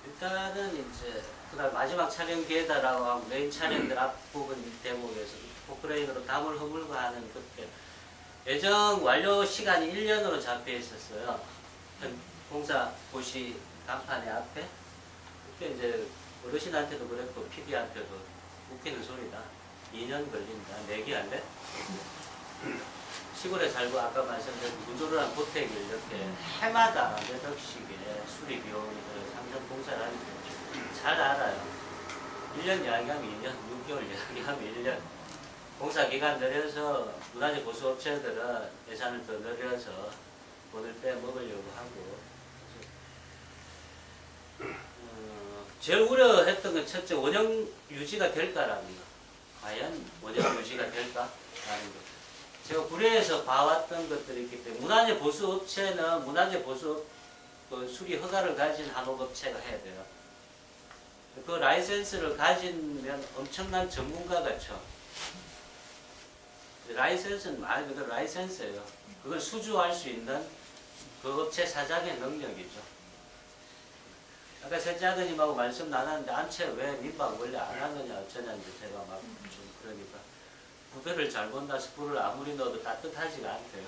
일단은 이제 그날 마지막 촬영 기회다라고 하면 메인 촬영들 앞부분 대목에서 포크레인으로 담을 허물고 하는 그때 예정 완료 시간이 1년으로 잡혀 있었어요. 공사 고시 간판에 앞에. 그때 이제 어르신한테도 그랬고 PD한테도 웃기는 소리다. 2년 걸린다. 내기할래? 시골에 살고 아까 말씀드린 구조를 한 고택을 이렇게 해마다 몇 억씩의 수리 비용을 상점 공사를 하는데 잘 알아요. 1년 이야기하면 2년, 6개월 이야기하면 1년. 공사 기간 늘려서 문화재 보수 업체들은 예산을 더 늘려서 돈을 빼먹으려고 하고. 제일 우려했던 건 첫째 원형 유지가 될까라는 거. 과연 원형 유지가 될까라는 거. 제가 구례에서 봐왔던 것들이 있기 때문에 문화재 보수 업체는 문화재 보수 수리 허가를 가진 한옥업체가 해야 돼요. 그 라이센스를 가지면 엄청난 전문가가 쳐. 라이센스는 말 그대로 라이센스예요. 그걸 수주할 수 있는 그 업체 사장의 능력이죠. 아까 셋째 아드님하고 말씀 나눴는데 암체 왜 민박 원래 안 하느냐 어쩌냐는데 제가 막 좀 그러니까 부대를 잘 본다서 불을 아무리 넣어도 따뜻하지가 않대요.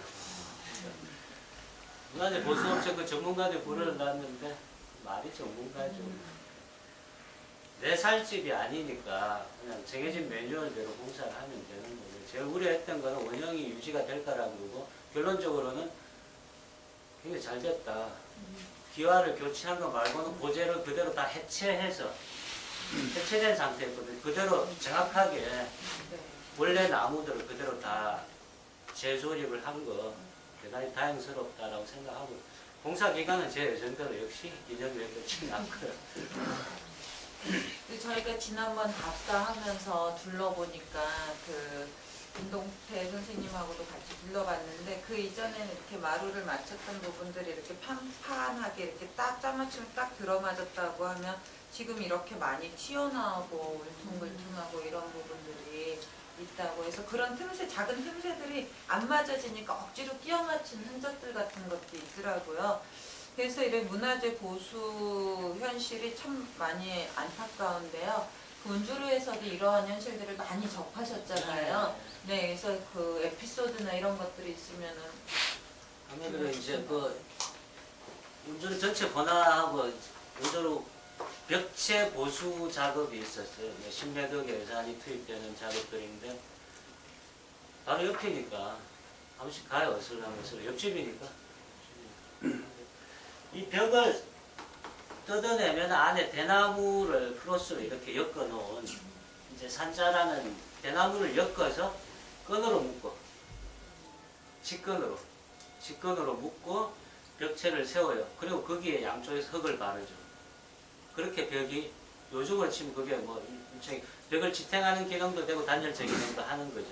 문화재 보수업체 그 전문가들 불을 놨는데 말이 전문가죠. 내 살집이 아니니까 그냥 정해진 매뉴얼대로 공사를 하면 되는 거예요. 제가 우려했던 거는 원형이 유지가 될까라는 거고 결론적으로는 굉장히 잘 됐다. 기와를 교체한 거 말고는 고재를 그대로 다 해체해서 해체된 상태였거든요. 그대로 정확하게 원래 나무들을 그대로 다 재조립을 한 거 대단히 다행스럽다라고 생각하고 공사 기간은 제 예정대로 역시 2년 정도 지났고요. 저희가 지난번 답사하면서 둘러보니까 그 김동태 선생님하고도 같이 둘러봤는데 그 이전에는 이렇게 마루를 맞췄던 부분들이 이렇게 판판하게 이렇게 딱 짜맞추면 딱 들어맞았다고 하면 지금 이렇게 많이 튀어나오고 울퉁불퉁하고 이런 부분들이 있다고 해서 그런 틈새, 작은 틈새들이 안 맞아지니까 억지로 끼워 맞춘 흔적들 같은 것도 있더라고요. 그래서 이런 문화재 보수 현실이 참 많이 안타까운데요. 그 운주루에서도 이러한 현실들을 많이 접하셨잖아요. 네, 그래서 그 에피소드나 이런 것들이 있으면은 아무래도 이제 그 운주루 전체 번화하고 운주루 벽체 보수 작업이 있었어요. 10매덕의 예산이 투입되는 작업들인데 바로 옆이니까 한 번씩 가요. 어슬렁어슬렁 옆집이니까 이 벽을 뜯어내면 안에 대나무를 크로스로 이렇게 엮어 놓은 이제 산자라는 대나무를 엮어서 끈으로 묶어 직근으로 묶고 벽체를 세워요. 그리고 거기에 양쪽에서 흙을 바르죠. 그렇게 벽이 요즘으로 치면 그게 뭐 벽을 지탱하는 기능도 되고 단열재 기능도 하는 거죠.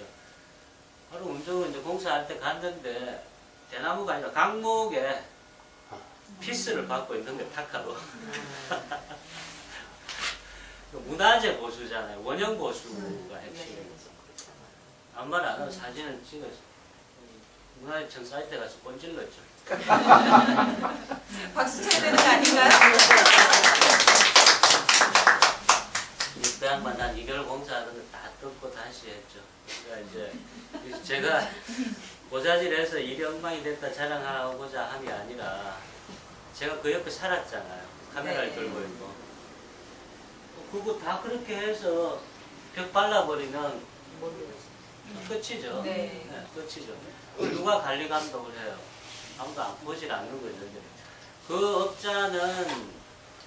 바로 운전을 이제 공사할 때 갔는데 대나무가 아니라 강목에 피스를 받고 있는 게 타카로. 문화재 보수잖아요. 원형 보수가 핵심이에요. 아무 말 안 하고 사진을 찍어서 문화재청 사이트에 가서 꼰질렀죠. 박수 쳐야 되는 거 아닌가요? 그 양반 한 2개월 공사하는 거 다 뜯고 다시 했죠. 그러니까 이제 제가 고자질해서 일이 엉망이 됐다 자랑하고자 함이 아니라 제가 그 옆에 살았잖아요. 카메라를 네. 들고 있고. 그거 다 그렇게 해서 벽 발라버리면 끝이죠. 네. 네, 끝이죠. 누가 관리 감독을 해요? 아무도 안 보질 않는 거죠. 그 업자는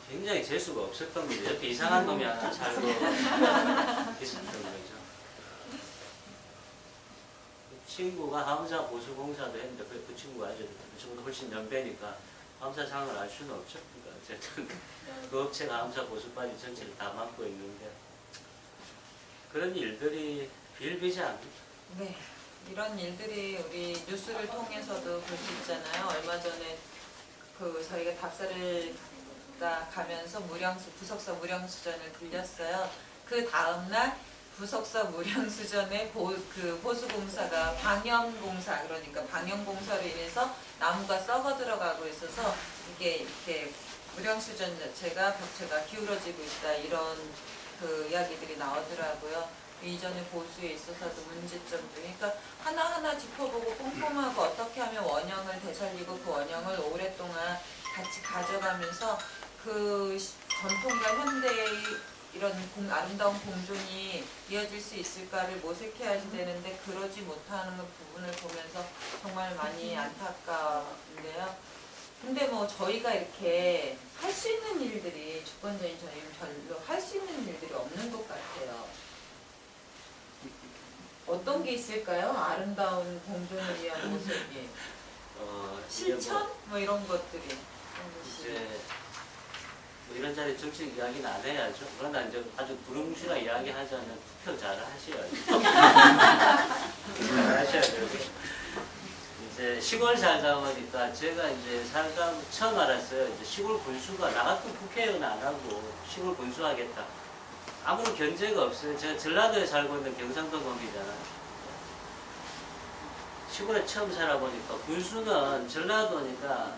굉장히 재수가 없을 겁니다. 옆에 이상한 놈이 하나 살고 있었던 거죠. 그 친구가 함사 보수공사도 했는데 그 친구가 아주 그 친구도 훨씬 연배니까 함사 상을 알 수는 없죠. 그러니까 어쨌든 그 업체가 함사 보수까지 전체를 다 맡고 있는데 그런 일들이 비일비재합니다. 네. 이런 일들이 우리 뉴스를 통해서도 볼 수 있잖아요. 얼마 전에 그 저희가 답사를 가면서 부석사 무령수전을 들렸어요. 그 다음날 부석사 무령수전의 그 보수공사가 방염공사, 그러니까 방염공사로 인해서 나무가 썩어 들어가고 있어서 이게 이렇게 무량수전 자체가 벽체가 기울어지고 있다 이런 그 이야기들이 나오더라고요. 이전에 보수에 있어서도 문제점들, 그러니까 하나하나 짚어보고 꼼꼼하고 어떻게 하면 원형을 되살리고 그 원형을 오랫동안 같이 가져가면서 그 전통과 현대의 이런 아름다운 공존이 이어질 수 있을까를 모색해야 되는데 그러지 못하는 부분을 보면서 정말 많이 안타까운데요. 근데 뭐 저희가 이렇게 할 수 있는 일들이 주권자인 저희는 별로 할 수 있는 일들이 없는 것 같아요. 어떤 게 있을까요? 아름다운 공존을 위한 모습이. 실천? 뭐 이런 것들이. 이제 뭐 이런 자리 정책 이야기는 안 해야죠. 그러나 이제 아주 두루뭉실하게 이야기하자면 투표 잘 하셔야죠. 잘 하셔야 돼요. 이제 시골 살다 보니까 제가 이제 살다 처음 알았어요. 이제 시골 군수가 나 같은 국회의원 안 하고 시골 군수하겠다. 아무런 견제가 없어요. 제가 전라도에 살고 있는 경상도 놈이잖아요. 시골에 처음 살아보니까 군수는 전라도니까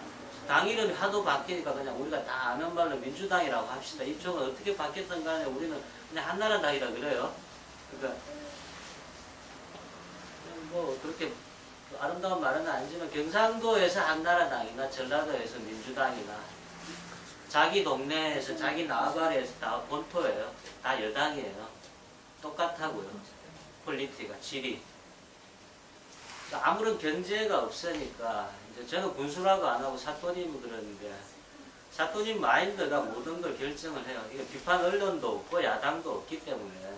당 이름이 하도 바뀌니까 그냥 우리가 다 아는 말로 민주당이라고 합시다. 이쪽은 어떻게 바뀌었던 간에 우리는 그냥 한나라당이라 그래요. 그러니까 뭐 그렇게 아름다운 말은 아니지만 경상도에서 한나라당이나 전라도에서 민주당이나 자기 동네에서 자기 나발에서 다 본토예요. 다 여당이에요. 똑같다고요. 폴리티가 질이. 그러니까 아무런 견제가 없으니까 이제 저는 군수라고 안 하고 사또님은 그러는데 사또님 마인드가 모든 걸 결정을 해요. 이거 비판 언론도 없고 야당도 없기 때문에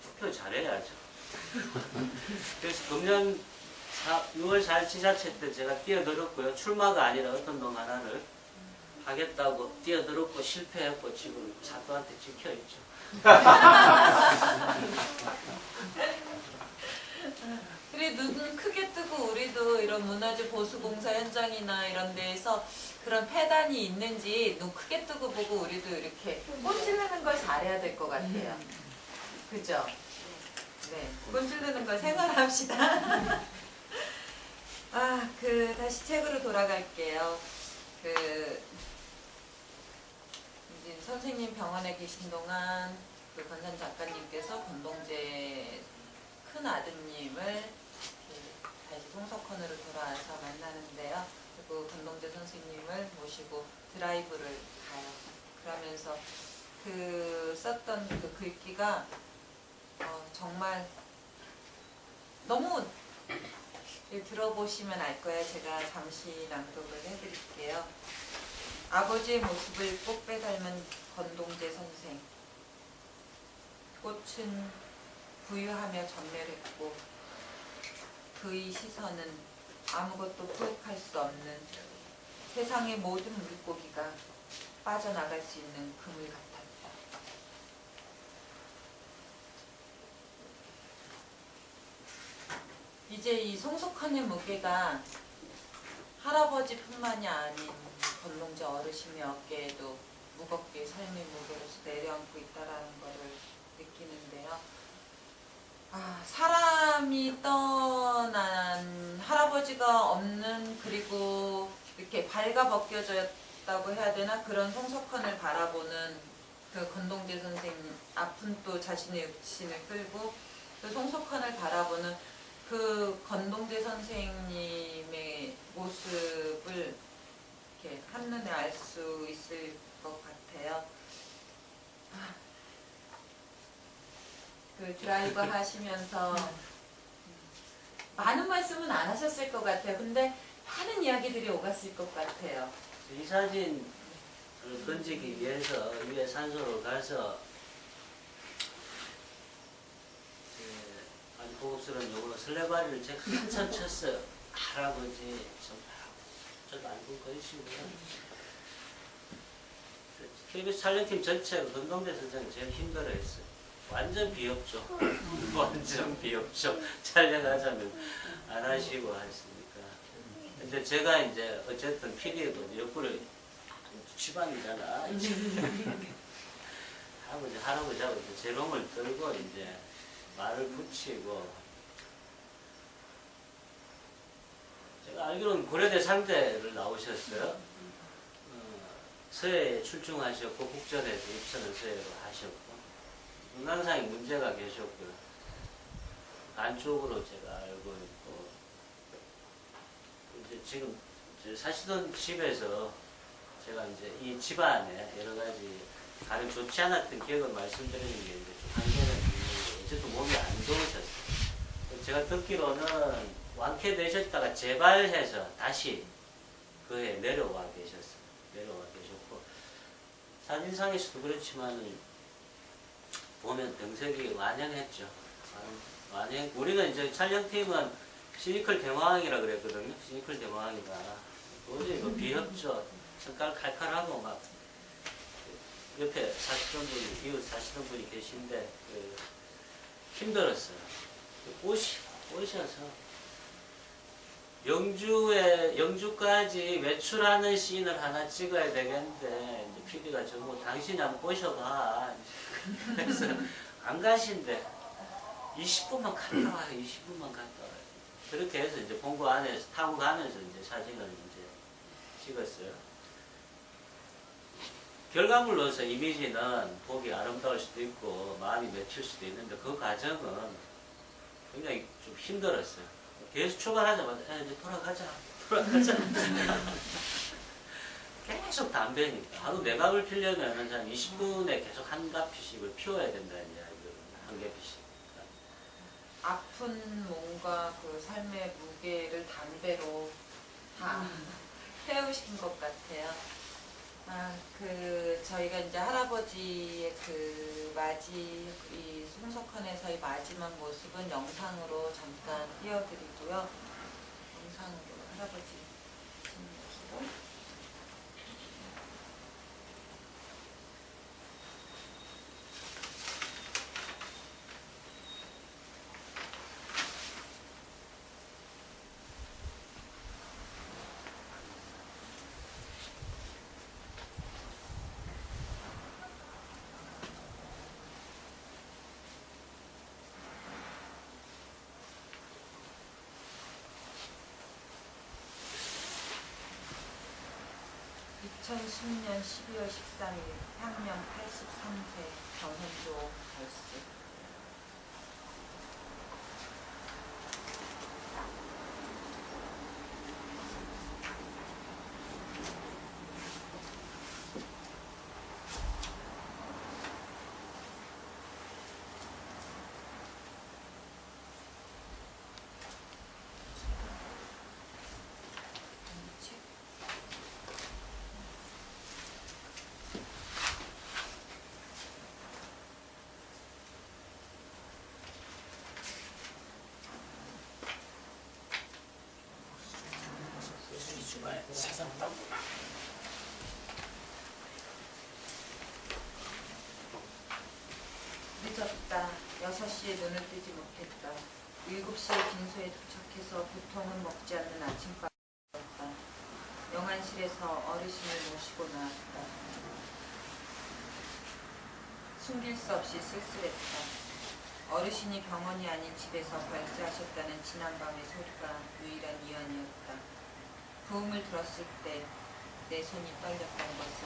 투표 잘해야죠. 그래서 금년 6월 4일 지자체 때 제가 뛰어들었고요. 출마가 아니라 어떤 놈 하나를 하겠다고 뛰어들었고 실패했고 지금 사또한테 찍혀있죠. 그래 눈 크게 뜨고 우리도 이런 문화재 보수공사 현장이나 이런 데에서 그런 폐단이 있는지 눈 크게 뜨고 보고 우리도 이렇게 꼰질르는 걸 잘해야 될 것 같아요. 그죠? 네, 꼰질르는 걸 생활합시다. 다시 책으로 돌아갈게요. 이제 선생님 병원에 계신 동안 그 권산 작가님께서 권동재 큰 아드님을 다시 송석헌으로 돌아와서 만나는데요. 그리고 권동재 선생님을 모시고 드라이브를 가요. 그러면서 썼던 그 글귀가 정말 너무 들어보시면 알 거예요. 제가 잠시 낭독을 해드릴게요. 아버지의 모습을 꽃배 닮은 권동재 선생. 꽃은 부유하며 전멸했고 그의 시선은 아무것도 포획할 수 없는 세상의 모든 물고기가 빠져나갈 수 있는 그물 같았다. 이제 이 송석헌의 무게가 할아버지뿐만이 아닌 권동재 어르신의 어깨에도 무겁게 삶의 무게로서 내려앉고 있다라는 것을 느끼는데요. 사람이 떠난 할아버지가 없는 그리고 이렇게 발가벗겨졌다고 해야 되나 그런 송석헌을 바라보는 그 권동재 선생님 아픈 또 자신의 육신을 끌고 그 송석헌을 바라보는 그 권동재 선생님의 모습을 이렇게 한눈에 알 수 있을 것 같아요. 그 드라이브 하시면서 많은 말씀은 안 하셨을 것 같아요. 근데 많은 이야기들이 오갔을 것 같아요. 이 사진을 건지기 위해서 위에 산소로 가서 아주 고급스러운 용어로 설레발이를 제가 한참 쳤어요. 할아버지 저도 알고 거리시고요. KBS 촬영팀 전체가 권동재 선생님 제일 힘들어했어요. 완전 비협조. 완전 비협조. 촬영하자면 안 하시고 하시니까. 근데 제가 이제 어쨌든 PD도 옆구리 지방이잖아. 할아버지하고 이제 재롱을 들고 이제 말을 붙이고 제가 알기로는 고려대 상대를 나오셨어요. 서해에 출중하셨고 국전에서 입선을 서해로 하셨고 문항상에 문제가 계셨고요. 안쪽으로 제가 알고 있고 이제 지금 사시던 집에서 제가 이제 이 집안에 여러 가지 가령 좋지 않았던 기억을 말씀드리는 게 이제 좀 한계는 있는데 어쨌든 몸이 안 좋으셨어요. 제가 듣기로는 완쾌되셨다가 재발해서 다시 그에 내려와 계셨어요. 내려와 계셨고 사진상에서도 그렇지만 보면 병색이 완연했죠. 완연. 우리는 이제 촬영팀은 시니컬 대마왕이라 그랬거든요. 시니컬 대마왕이다. 도저히 뭐 비협조, 성깔 칼칼하고 막 옆에 사시던 분이, 이웃 사시던 분이 계신데 힘들었어요. 오셔서 영주까지 외출하는 씬을 하나 찍어야 되겠는데 이제 PD가 저보고 당신이 한번 꼬셔봐. 그래서 안 가신대. 20분만 갔다 와요. 20분만 갔다 와요. 그렇게 해서 이제 본고 안에서 타고 가면서 이제 사진을 이제 찍었어요. 결과물로서 이미지는 보기 아름다울 수도 있고 마음이 맺힐 수도 있는데 그 과정은 굉장히 좀 힘들었어요. 계속 출발하자마자 이제 돌아가자. 계속 담배니까 하루 매각을 피려면 한 20분에 계속 한 가피씩을 피워야 된다는 이야기거든요. 한 개피씩. 아픈 몸과 그 삶의 무게를 담배로 다 태우신 것 같아요. 저희가 이제 할아버지의 이 송석헌에서의 마지막 모습은 영상으로 잠깐 띄워드리고요. 영상으로 할아버지 모습을. (2010년 12월 13일) 향년 83세 정현조 걸스. 세상 땅구나. 늦었다. 6시에 눈을 뜨지 못했다. 7시에 빈소에 도착해서 보통은 먹지 않는 아침밥을 먹었다. 영안실에서 어르신을 모시고 나왔다. 숨길 수 없이 쓸쓸했다. 어르신이 병원이 아닌 집에서 발세하셨다는 지난밤의 소리가 유일한 위안이었다. 부음을 들었을 때 내 손이 떨렸던 것은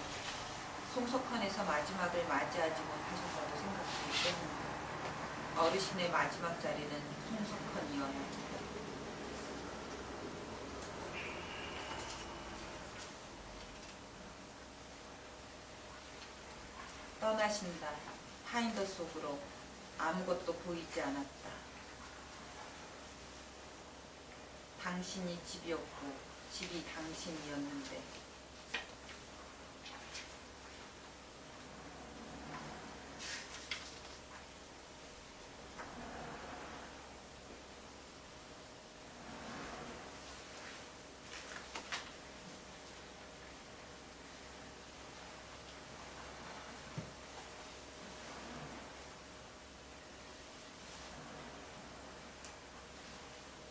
송석헌에서 마지막을 맞이하지 못하셨다고 생각하기 때문이다. 어르신의 마지막 자리는 송석헌이었다. 떠나신다. 파인더 속으로 아무것도 보이지 않았다. 당신이 집이었고 집이 당신이었는데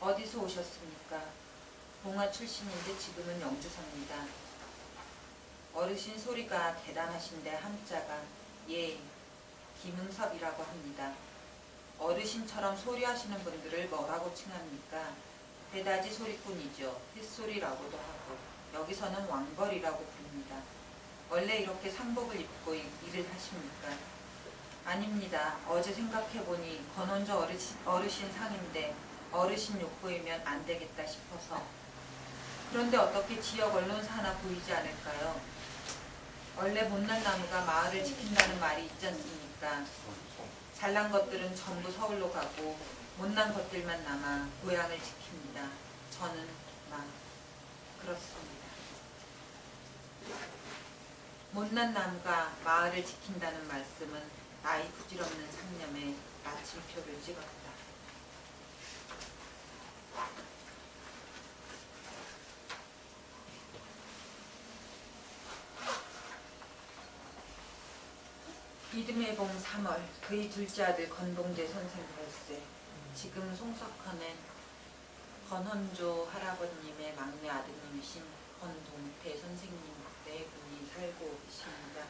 어디서 오셨습니까? 봉화 출신인데 지금은 영주 삽니다. 어르신 소리가 대단하신데 한자가 예, 김은섭이라고 합니다. 어르신처럼 소리하시는 분들을 뭐라고 칭합니까? 대다지 소리꾼이죠. 햇소리라고도 하고 여기서는 왕벌이라고 부릅니다. 원래 이렇게 상복을 입고 일을 하십니까? 아닙니다. 어제 생각해보니 건원조 어르신 상인데 어르신 욕보이면 안 되겠다 싶어서. 그런데 어떻게 지역 언론사 하나 보이지 않을까요? 원래 못난 나무가 마을을 지킨다는 말이 있지 않습니까? 잘난 것들은 전부 서울로 가고 못난 것들만 남아 고향을 지킵니다. 저는 막 그렇습니다. 못난 나무가 마을을 지킨다는 말씀은 나이 부질없는 상념에 마침표를 찍었다. 이듬해 봄 3월 그의 둘째 아들 건봉재 선생 별세, 지금 송석헌은 건헌조 할아버님의 막내 아드님이신 건동태 선생님 네 분이 살고 계십니다.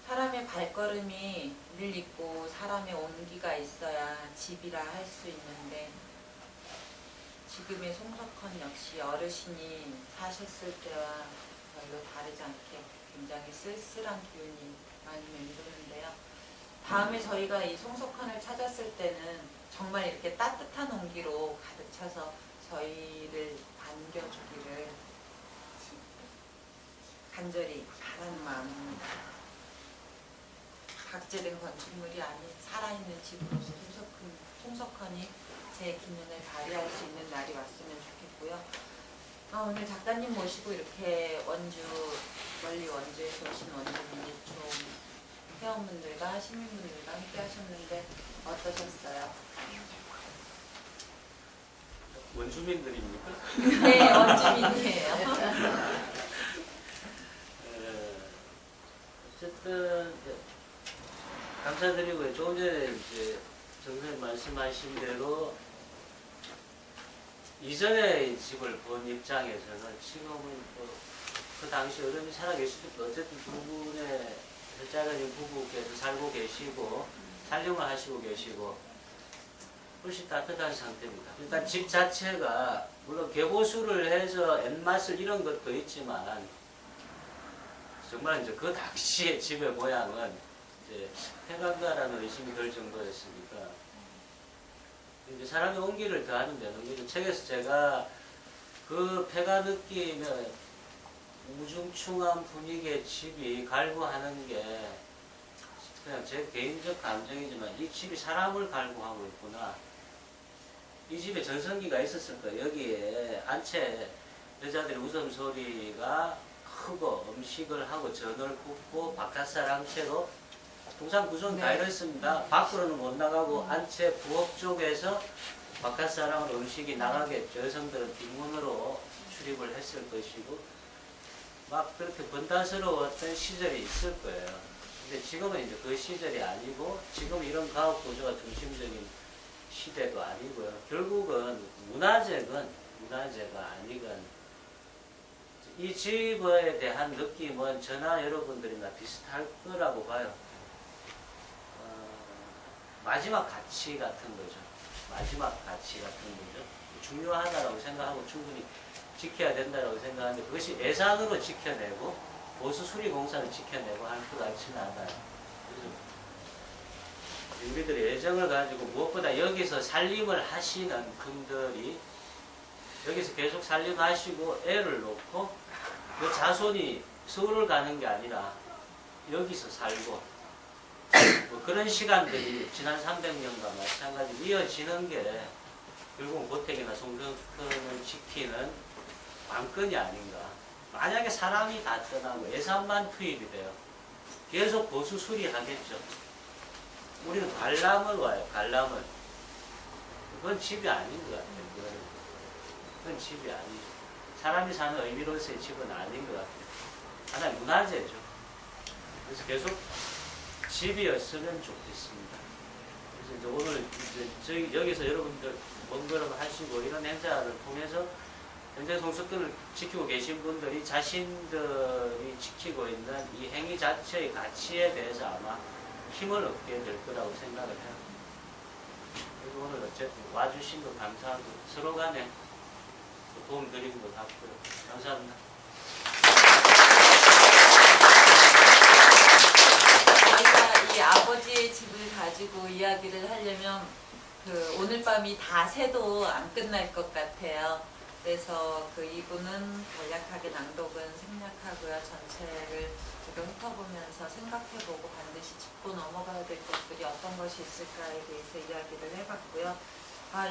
사람의 발걸음이 늘 있고 사람의 온기가 있어야 집이라 할 수 있는데 지금의 송석헌 역시 어르신이 사셨을 때와 별로 다르지 않게 굉장히 쓸쓸한 기운이 많이 맴도는데요. 다음에 저희가 이 송석헌을 찾았을 때는 정말 이렇게 따뜻한 온기로 가득 차서 저희를 반겨주기를 간절히 바라는 마음입니다. 박제된 건축물이 아닌 살아있는 집으로서 송석헌이 제 기능을 발휘할 수 있는 날이 왔으면 좋겠고요. 오늘 작가님 모시고 이렇게 멀리 원주에서 오신 원주민이촌 회원분들과 시민분들과 함께 하셨는데 어떠셨어요? 원주민들입니까? 네, 원주민이에요. 어쨌든 감사드리고요. 조금 전에 이제 정 선생님 말씀하신 대로 이전에 집을 본 입장에서는 지금은 그 당시 어른이 살아계실 때 어쨌든 두 분의 혈자가님 부부께서 살고 계시고 살림을 하시고 계시고 훨씬 따뜻한 상태입니다. 일단 집 자체가 물론 개보수를 해서 엔맛을 이런 것도 있지만 정말 이제 그 당시의 집의 모양은 이제 폐간가라는 의심이 들 정도였으니까 이제 사람의 온기를 더하는 데는 책에서 제가 그 폐가 느끼는 우중충한 분위기의 집이 갈구하는 게 그냥 제 개인적 감정이지만 이 집이 사람을 갈구하고 있구나. 이 집에 전성기가 있었을 거예요. 여기에 안채 여자들의 웃음소리가 크고 음식을 하고 전을 굽고 바깥사람 채로 동산 구조는 다 이렇습니다. 밖으로는 못 나가고 안채 부엌 쪽에서 바깥사람으로 음식이 나가겠죠. 여성들은 뒷문으로 출입을 했을 것이고 막 그렇게 번다스러웠던 시절이 있을 거예요. 근데 지금은 이제 그 시절이 아니고 지금 이런 가옥 구조가 중심적인 시대도 아니고요. 결국은 문화재가 아니건 이 집에 대한 느낌은 저나 여러분들이나 비슷할 거라고 봐요. 마지막 가치 같은 거죠. 마지막 가치 같은 거죠. 중요하다라고 생각하고 충분히 지켜야 된다고 생각하는데 그것이 예산으로 지켜내고 보수 수리 공사를 지켜내고 할 것 같지는 않아요. 그래서 우리들의 애정을 가지고 무엇보다 여기서 살림을 하시는 분들이 여기서 계속 살림하시고 애를 놓고 그 자손이 서울을 가는 게 아니라 여기서 살고 뭐 그런 시간들이 지난 300년과 마찬가지로 이어지는 게 결국 고택이나 송석헌을 지키는 관건이 아닌가. 만약에 사람이 다 떠나고 예산만 투입이 돼요. 계속 보수 수리하겠죠. 우리는 관람을 와요. 관람을. 그건 집이 아닌 것 같아요. 그건 집이 아니죠. 사람이 사는 의미로서의 집은 아닌 것 같아요. 하나의 문화재죠. 그래서 계속 집이었으면 좋겠습니다. 그래서 이제 오늘 이제 여기서 여러분들 먼걸음 하시고 이런 행사를 통해서 현재 송석헌을 지키고 계신 분들이 자신들이 지키고 있는 이 행위 자체의 가치에 대해서 아마 힘을 얻게 될 거라고 생각을 해요. 그리고 오늘 어쨌든 와주신 거 감사하고 서로 간에 도움 드리는 거 같고요. 감사합니다. 저희가 이 아버지의 집을 가지고 이야기를 하려면 그 오늘 밤이 다 새도 안 끝날 것 같아요. 그래서 그 이분은 간략하게 낭독은 생략하고요. 전체를 지금 훑어보면서 생각해보고 반드시 짚고 넘어가야 될 것들이 어떤 것이 있을까에 대해서 이야기를 해봤고요.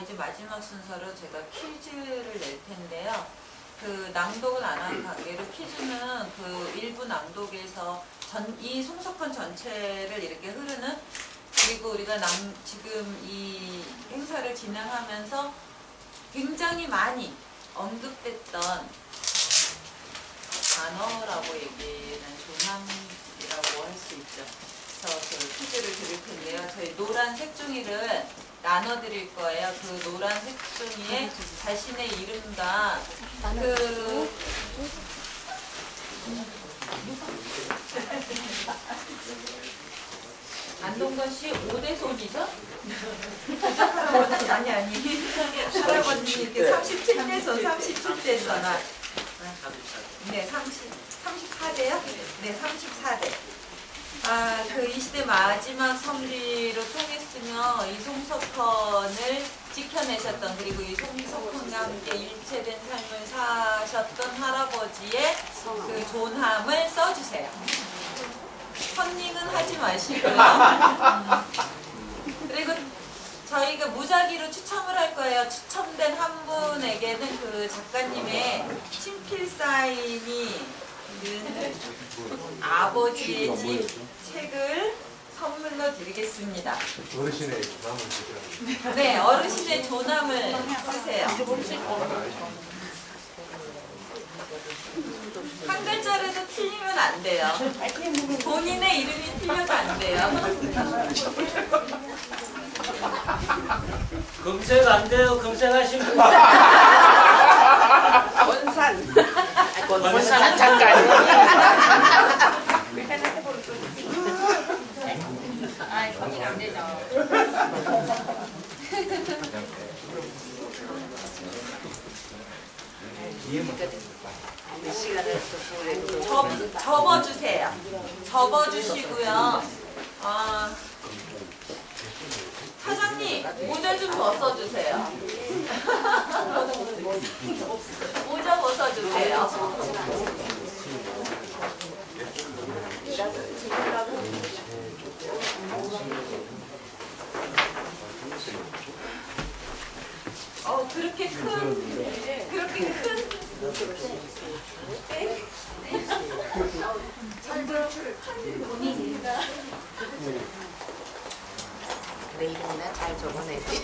이제 마지막 순서로 제가 퀴즈를 낼 텐데요. 그 낭독은 안 한 관계로 퀴즈는 그 일부 낭독에서 이 송석헌 전체를 이렇게 흐르는, 그리고 우리가 지금 이 행사를 진행하면서 굉장히 많이 언급됐던 단어라고 얘기는 조남이라고 할 수 있죠. 그래서 그 퀴즈를 드릴 텐데요. 저희 노란 색종이를 나눠드릴 거예요. 그 노란 색종이에 자신의 이름과 그 안동건 씨 5대 손이죠? 할아버지 아니 할아버지 이렇게 37대 손, 37대 손. 네, 34대요? 네, 34대. 그 이 시대 마지막 선비로 통했으며 이송석헌을 지켜내셨던, 그리고 이송석헌과 함께 일체된 삶을 사셨던 할아버지의 그 존함을 써주세요. 컨닝은 하지 마시고요. 그리고 저희가 무작위로 추첨을 할 거예요. 추첨된 한 분에게는 그 작가님의 친필 사인이 있는 아버지의 집 책을 선물로 드리겠습니다. 어르신의 조남을 쓰시라고. 네, 어르신의 조남을 쓰세요. 한 글자라도 틀리면 안 돼요. 본인의 이름이 틀려도 안 돼요. 검색 안 돼요. 검색하신 분. 원산 잠깐. 거긴 안 되죠. 접어주세요. 접어주시고요. 사장님, 모자 좀 벗어주세요. 모자 벗어주세요. 그렇게 큰 내 이름이나 잘 적어내지.